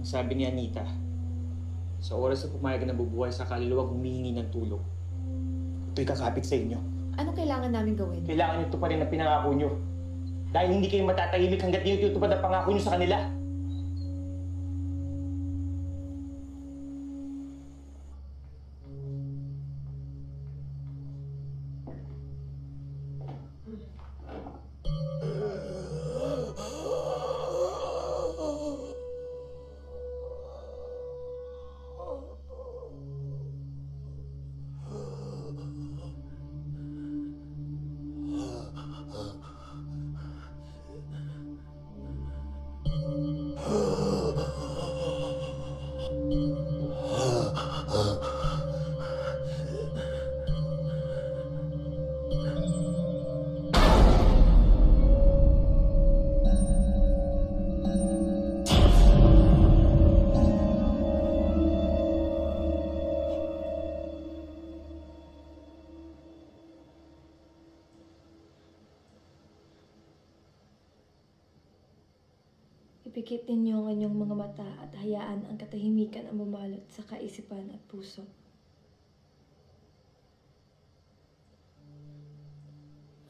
Ang sabi ni Anita, sa oras na pumayag na bubuhay sa kaluluwag humihingi ng tulong, ito'y kakapit sa inyo. Ano kailangan namin gawin? Kailangan nyo tuparin ang pinangako nyo. Dahil hindi kayo matatahimik hanggat di nyo tutupad ang pangako nyo sa kanila. Ipikit ninyo ang inyong mga mata at hayaan ang katahimikan ang bumalot sa kaisipan at puso.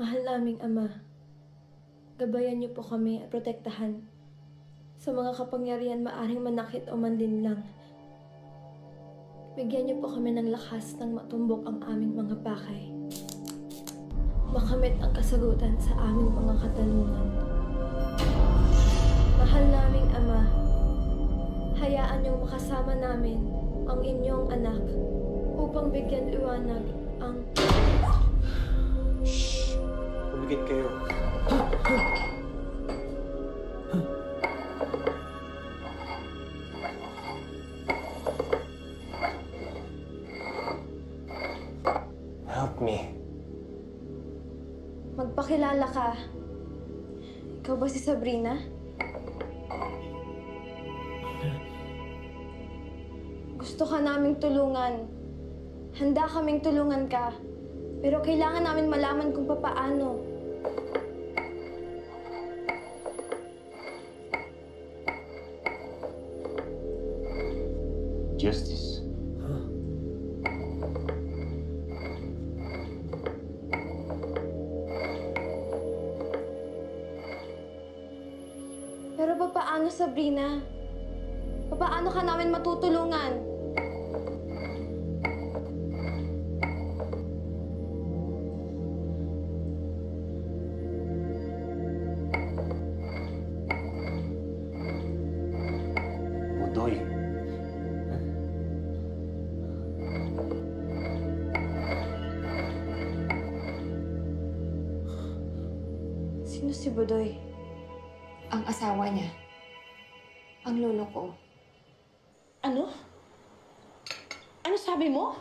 Mahal naming Ama, gabayan niyo po kami at protektahan sa mga kapangyarihan maaring manakit o manlinlang. Bigyan niyo po kami ng lakas nang matumbok ang aming mga pakay. Makamit ang kasagutan sa aming mga katanungan. Mahal naming Ama, hayaan niyong makasama namin ang inyong anak upang bigyan liwanag ang... Shhh! Pumigit kayo. Help me. Magpakilala ka. Ikaw ba si Sabrina? Gusto ka naming tulungan. Handa kaming tulungan ka. Pero kailangan namin malaman kung papaano. Justice. Pero papaano, Sabrina? Papaano ka namin matutulungan? Budoy. Sino si Budoy? Ang asawa niya. Ang lolo ko. Ano? Ano sabi mo?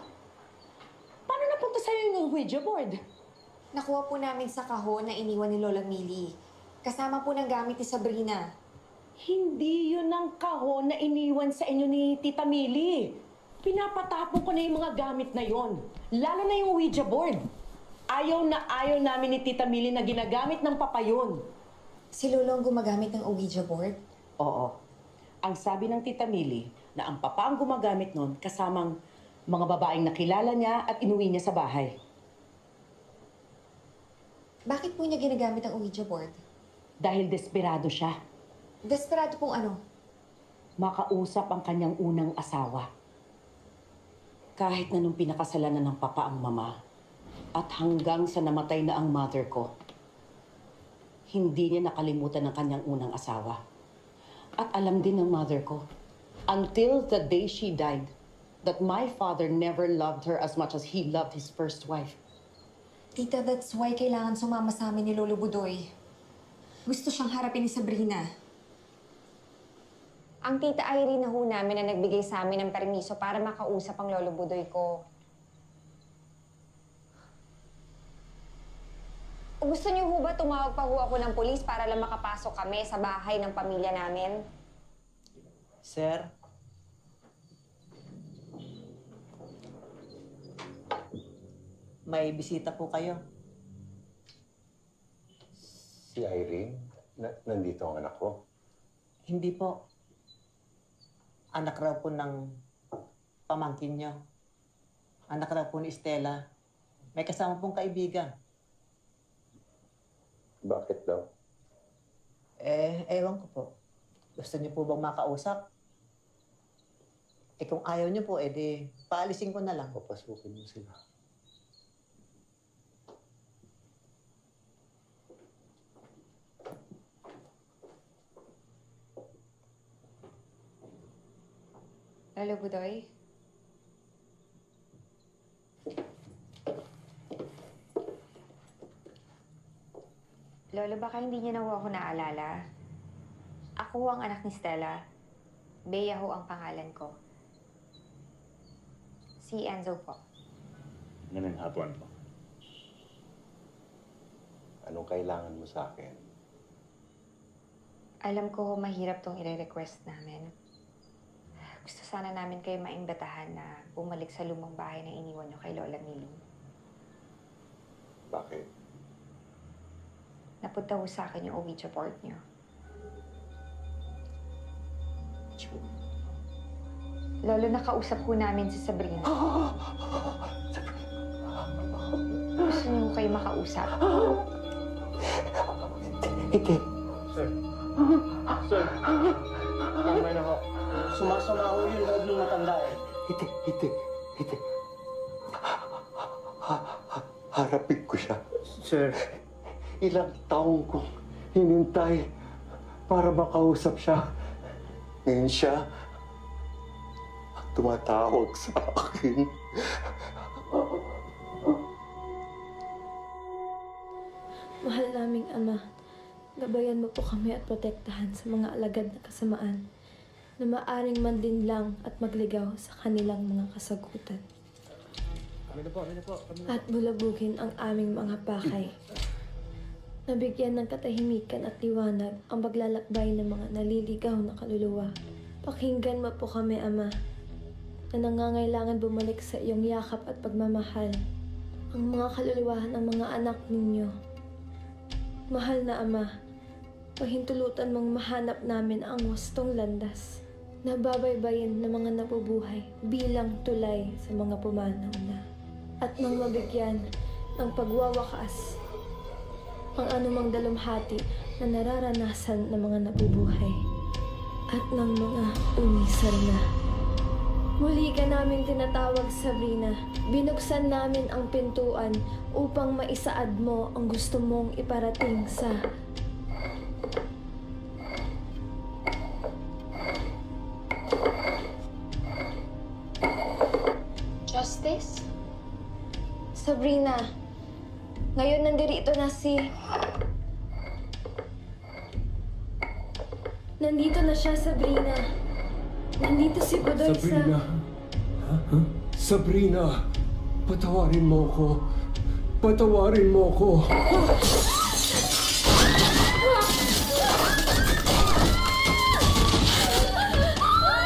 Paano napunta sa'yo yung Ouija board? Nakuha po namin sa kahon na iniwan ni Lola Millie. Kasama po ng gamit ni Sabrina. Hindi yun ang kahon na iniwan sa inyo ni Tita Millie. Pinapatapon ko na yung mga gamit na yon. Lalo na yung Ouija board. Ayaw na ayaw namin ni Tita Millie na ginagamit ng papa yun. Si Lolo ang gumagamit ng Ouija board? Oo. Ang sabi ng Tita Millie na ang papa ang gumagamit nun kasamang mga babaeng nakilala niya at inuwi niya sa bahay. Bakit po niya ginagamit ang Ouija board? Dahil desperado siya. Desperado pong ano? Makausap ang kanyang unang asawa. Kahit na nung pinakasalanan ng papa ang mama at hanggang sa namatay na ang mother ko, hindi niya nakalimutan ang kanyang unang asawa. At alam din ng mother ko, until the day she died, that my father never loved her as much as he loved his first wife. Tita, that's why kailangan sumama sa amin ni Lolo Budoy. Gusto siyang harapin ni Sabrina. Ang Tita Irene na ho namin na nagbigay sa amin ng permiso para makausap ang Lolo Budoy ko. O gusto niyo ho ba tumawag pa ho ako ng polis para lang makapasok kami sa bahay ng pamilya namin? Sir? May bisita po kayo. Si Irene? Nandito ang anak ko? Hindi po. Anak raw po ng pamangkin niyo. Anak raw po ni Stella. May kasama pong kaibigan. Bakit daw? Ewan ko po. Gusto niyo po bang makausap? Kung ayaw niyo po, edi paalisin ko na lang. Papasukin mo sila. Lolo Budoy? Lolo, baka hindi niyo na ho ako naalala. Ako ang anak ni Stella. Bea ho ang pangalan ko. Si Enzo po. Ganun hapon po. Anong kailangan mo sa akin? Alam ko mahirap tong i-request namin. Gusto sana namin kayo maimbitahan na bumalik sa lumang bahay na iniwan nyo kay Lola Millie. Bakit? Napunta ho sa akin yung Ouija board nyo. Lolo, nakausap po namin si Sabrina. Gusto niyo kayo makausap? Hindi. Sir. Sir. Tama na ho. Sumasama ho yung loob ng matanda eh. Hindi. Harapin ko siya. Sir. Ilang taong kong hinintay para makausap siya. Ngayon siya ang tumatawag sa akin. Mahal naming Ama, gabayan mo po kami at protektahan sa mga alagad na kasamaan na maaring mandinlang at magligaw sa kanilang mga kasagutan. Kami na po. At bulabugin ang aming mga pakay. Nabigyan ng katahimikan at liwanag ang paglalakbay ng mga naliligaw na kaluluwa. Pakinggan mo po kami, Ama, na nangangailangan bumalik sa iyong yakap at pagmamahal ang mga kaluluwa ng mga anak ninyo. Mahal na Ama, pahintulutan mong mahanap namin ang wastong landas na babaybayin ng mga nabubuhay bilang tulay sa mga pumanaw na. At nang mabigyan ng pagwawakas ang anumang dalumpati na nararanasan ng mga nabubuhay at ng mga umisar na. Muli ka namin tinatawag, Sabrina. Binuksan namin ang pintuan upang maisaad mo ang gusto mong iparating sa... Justice? Sabrina, ngayon nandirito na si... Nandito na siya, Sabrina. Nandito si Godoy Sabrina. Sabrina, patawarin mo ko. Patawarin mo ko.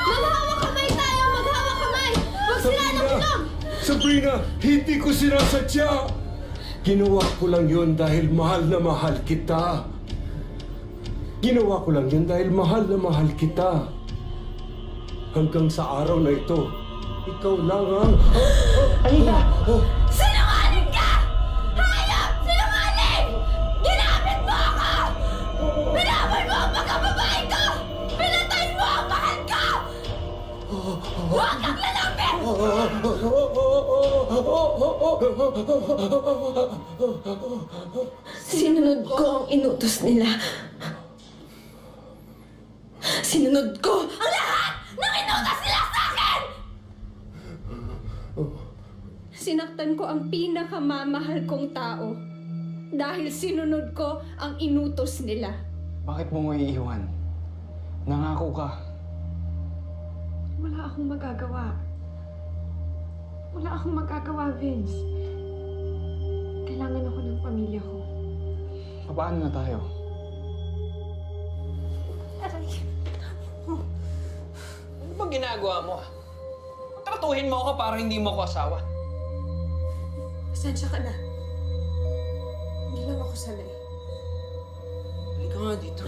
Maghawak kamay tayo! Maghawak kamay! Huwag sila ng ilong! Sabrina, hindi ko sinasadya. Ginawa ko lang yun dahil mahal na mahal kita. Ginawa ko lang yun dahil mahal na mahal kita. Hanggang sa araw na ito, ikaw lang ang... Halika! Sinungaling ka! Hayop! Sinungaling! Ginamit mo ako! Binaboy mo ang pagkababae ko! Pinatay mo ang mahal ko! Huwag kang lalapit! Sinunod ko ang inutos nila. Sinunod ko ang lahat ng inutos nila sa akin! Sinaktan ko ang pinakamamahal kong tao dahil sinunod ko ang inutos nila. Bakit mo iiwan? Nangako ka. Wala akong magagawa. Wala akong magagawa, Vince. Kailangan ako ng pamilya ko. Paano na tayo? Ano bang ginagawa mo? Tratuhin mo ako para hindi mo ako asawa. Pasensya ka na. Hindi lang ako sanay. Halika nga dito.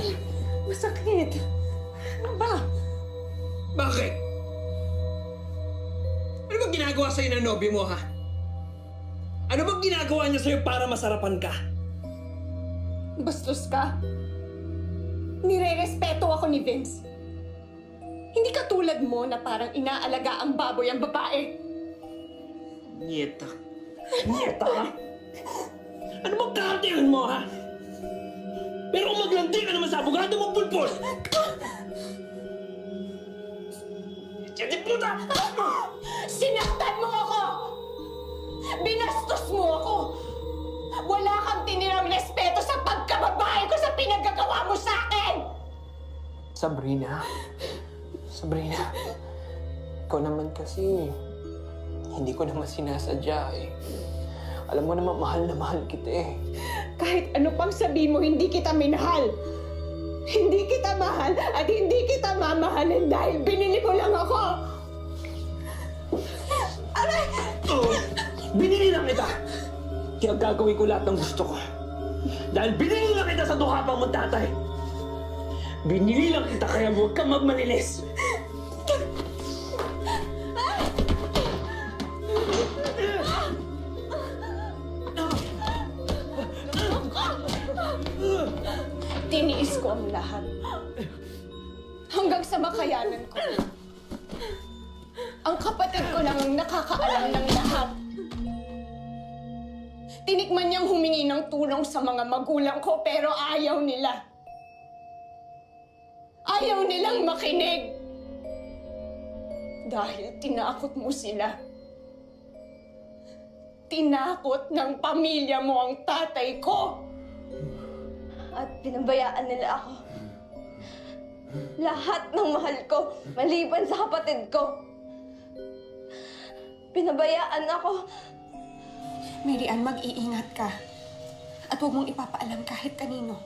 Masakit. Ano ba? Bakit? Ano bang ginagawa sa'yo ng nobyo mo, ha? Ano bang ginagawa niya sa'yo para masarapan ka? Bastos ka. Nire-respeto ako ni Vince. Hindi katulad mo na parang inaalaga ang baboy ang babae. Nieta. Nieta ka? Ano bang kaartihan mo, ha? Pero kung maglandi ka naman sa abogado mo, pulpul! Diyan di puta! Sinaktan mo ako! Binastos mo ako! Wala kang tinirang respeto sa pagkababae ko sa pinagagawa mo sa akin! Sabrina. Sabrina. Ikaw naman kasi, hindi ko naman sinasadya eh. Alam mo naman, mahal na mahal kita eh. Kahit ano pang sabihin mo, hindi kita minahal. Hindi kita mahal at hindi kita mamahalin dahil binili mo lang ako. Aray! Oh, binili lang kita! Kaya gagawin ko lahat ng gusto ko. Dahil binili lang kita sa duhapang mong tatay. Binili lang kita kaya huwag kang magmalinis. Tiniis ko ang lahat. Hanggang sa makayanan ko. Ang kapatid ko lang ang nakakaalam ng lahat. Tinikman niyang humingi ng tulong sa mga magulang ko pero ayaw nila. Ayaw nilang makinig. Dahil tinakot mo sila. Tinakot ng pamilya mo ang tatay ko. At pinabayaan nila ako. Lahat ng mahal ko, maliban sa kapatid ko. Pinabayaan ako. Mary Ann, mag-iingat ka. At huwag mong ipapaalam kahit kanino.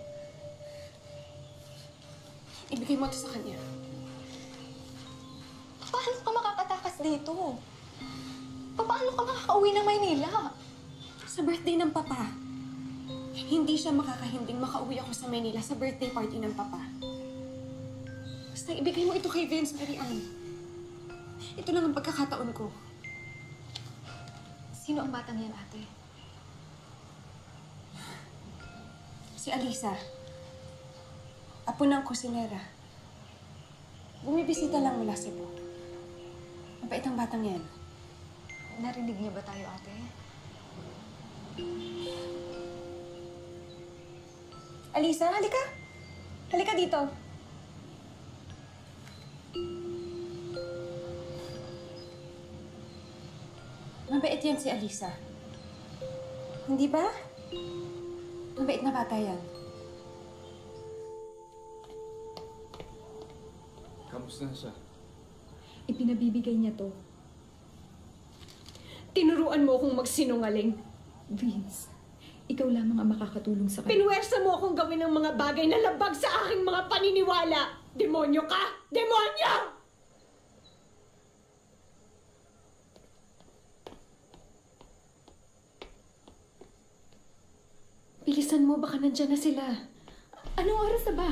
Ibigay mo ito sa kanya. Paano ka makakatakas dito? Paano ka makakauwi ng Maynila? Sa birthday ng Papa. Hindi siya makakahinding makauwi ako sa Manila sa birthday party ng Papa. Basta ibigay mo ito kay Vince, Mary Ann. Ito lang ang pagkakataon ko. Sino ang batang yan, ate? Si Alisa. Apo ng kusinera. Bumibisita lang mula Cebu. Mabait ang batang yan. Narinig niya ba tayo, ate? Alisa, halika. Halika dito. Mabait yan si Alisa. Hindi ba? Mabait na bata yan. Kamusta na siya? Ipinabibigay niya to. Tinuruan mo akong magsinungaling. Vince, ikaw lamang ang makakatulong sa kanya. Pinuwersa mo akong gawin ng mga bagay na labag sa aking mga paniniwala. Demonyo ka! Demonyo! Bilisan mo, baka nandyan na sila. Anong oras na ba?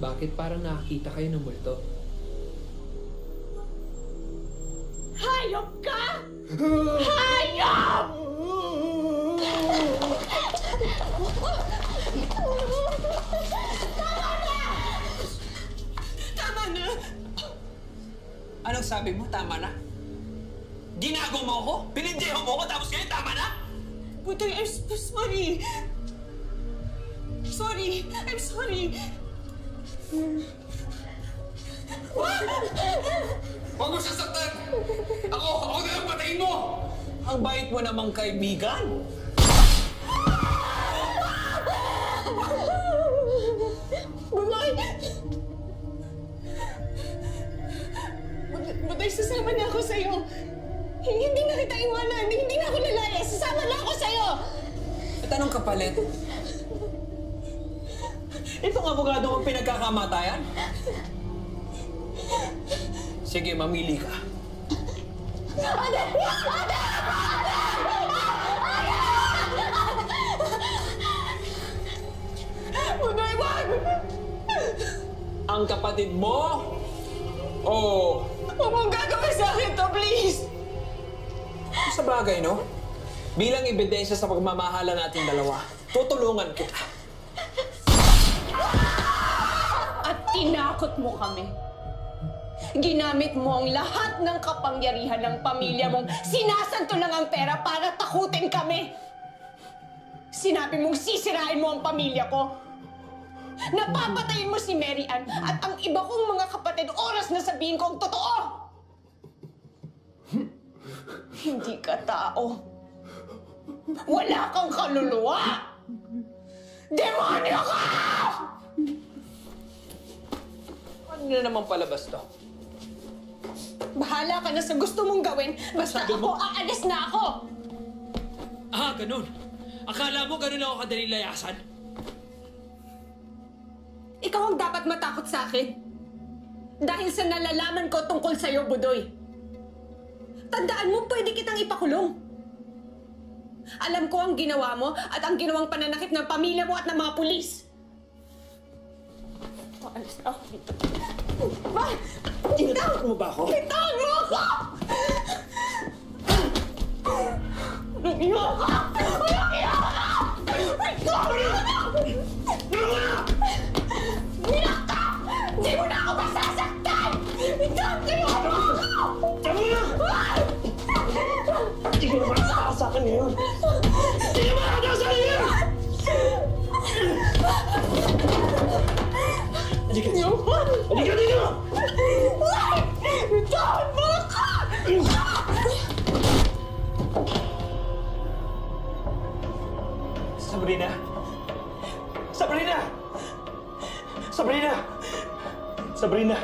Bakit parang nakakita kayo ng multo? Hayop ka! Hayop! Tama na! Anong sabi mo? Tama na? Ginago mo ako? Pinindihan mo ako tapos ngayon tama na? Butoy, I'm so sorry. Sorry. I'm sorry. Huwag mo sasaktan! Ako na lang patayin mo! Ang bait mo namang kaibigan! Butoy! Butoy, sasama na ako sa'yo. Hindi na kita iwanan. Hindi na ako lalaya. Sasama na ako sa'yo. At anong kapalit? Itong abogado kong pinagkakamatayan? Sige, mamili ka. Ate! Ate! Butoy, wag! Ang kapatid mo? O... Huwag mong gagawin sa akin to, please! Sa bagay, no? Bilang ebidensya sa pagmamahala nating dalawa, tutulungan kita. At tinakot mo kami. Ginamit mo ang lahat ng kapangyarihan ng pamilya mong sinasanto lang ang pera para takutin kami. Sinabi mong sisirain mo ang pamilya ko. Napapatayin mo si Mary Ann at ang iba kong mga kapatid oras na sabihin ko ang totoo. Hindi ka tao. Wala kang kaluluwa. Demonyo ka! Ano na naman palabas to? Bahala ka na sa gusto mong gawin. Basta ako, aalis na ako! Ah, ganun. Akala mo ganun ako kadali layasan? Ikaw ang dapat matakot sa akin. Dahil sa nalalaman ko tungkol sa'yo, Budoy. Tandaan mo, pwede kitang ipakulong. Alam ko ang ginawa mo at ang ginawang pananakit ng pamilya mo at ng mga pulis. Alis na ako dito. Tinatakot mo ba ako? Bitawan mo ako! Anong ginawa ka? Anong ginawa ka? Bitawan mo ako! Bilang ka! Hindi mo na ako masasaktan! Bitawan mo ako! Tama na! Hindi ka naman nakaka sa akin ngayon! Hindi ka nakaka sa akin ngayon! Halika dito! Halika dito! Bitawan mo ako! Sabrina! Sabrina! Sabrina! Sabrina!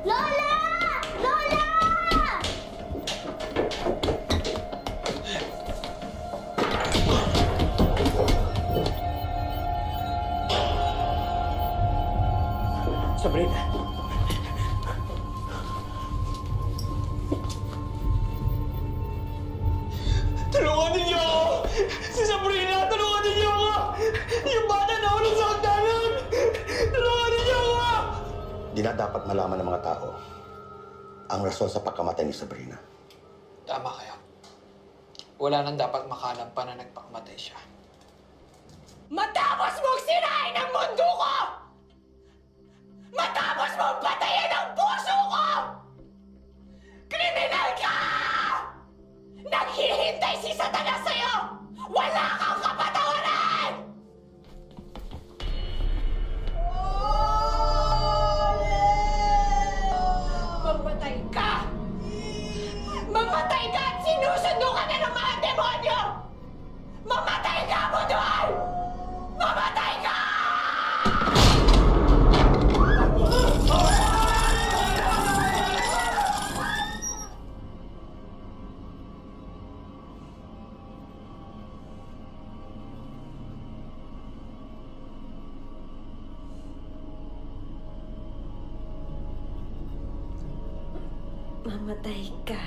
Lola! Lola! Sabrina! Tulungan ninyo ako! Si Sabrina! Tulungan ninyo ako! Yung bata na ulang sa hagdanan! Tulungan ninyo ako! Di na dapat malaman ng mga tao ang rason sa pagkamatay ni Sabrina. Tama kayo. Wala nang dapat makalam pa na nagpakamatay siya. Matapos mong sirain ang mundo ko! Matapos mong patayin ang puso ko! Kriminal ka! Naghihintay si Satanas sa'yo! Wala kang kapatawaran! Mamatay ka! Mamatay ka at sinusundo ka na ng mga demonyo! Mamatay ka mo doon! Mamatay ka! Mamatay ka.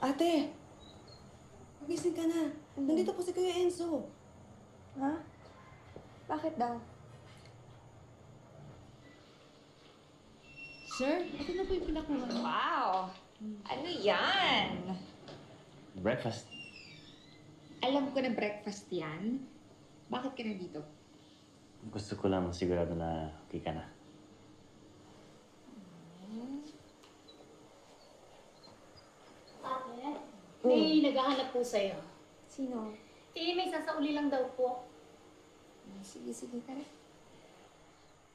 Ate! Magising ka na. Nandito po si Kuya Enzo. Ha? Bakit daw? Sir, ito na po yung pinakuha. Wow! Ano yan? Breakfast. Alam ko na breakfast yan. Bakit ka na dito? Gusto ko lang masigurado na okay ka na. May naghahanap po sa'yo. Sino? May sasauli lang daw po. Sige, tara.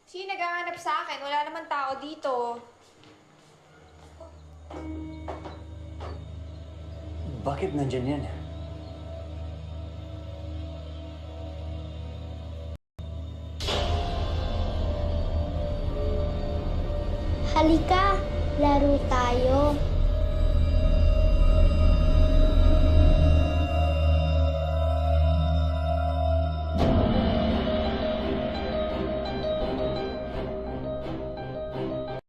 Sino naghahanap sa akin? Wala naman tao dito. Bakit nandyan yan? Halika, laro tayo.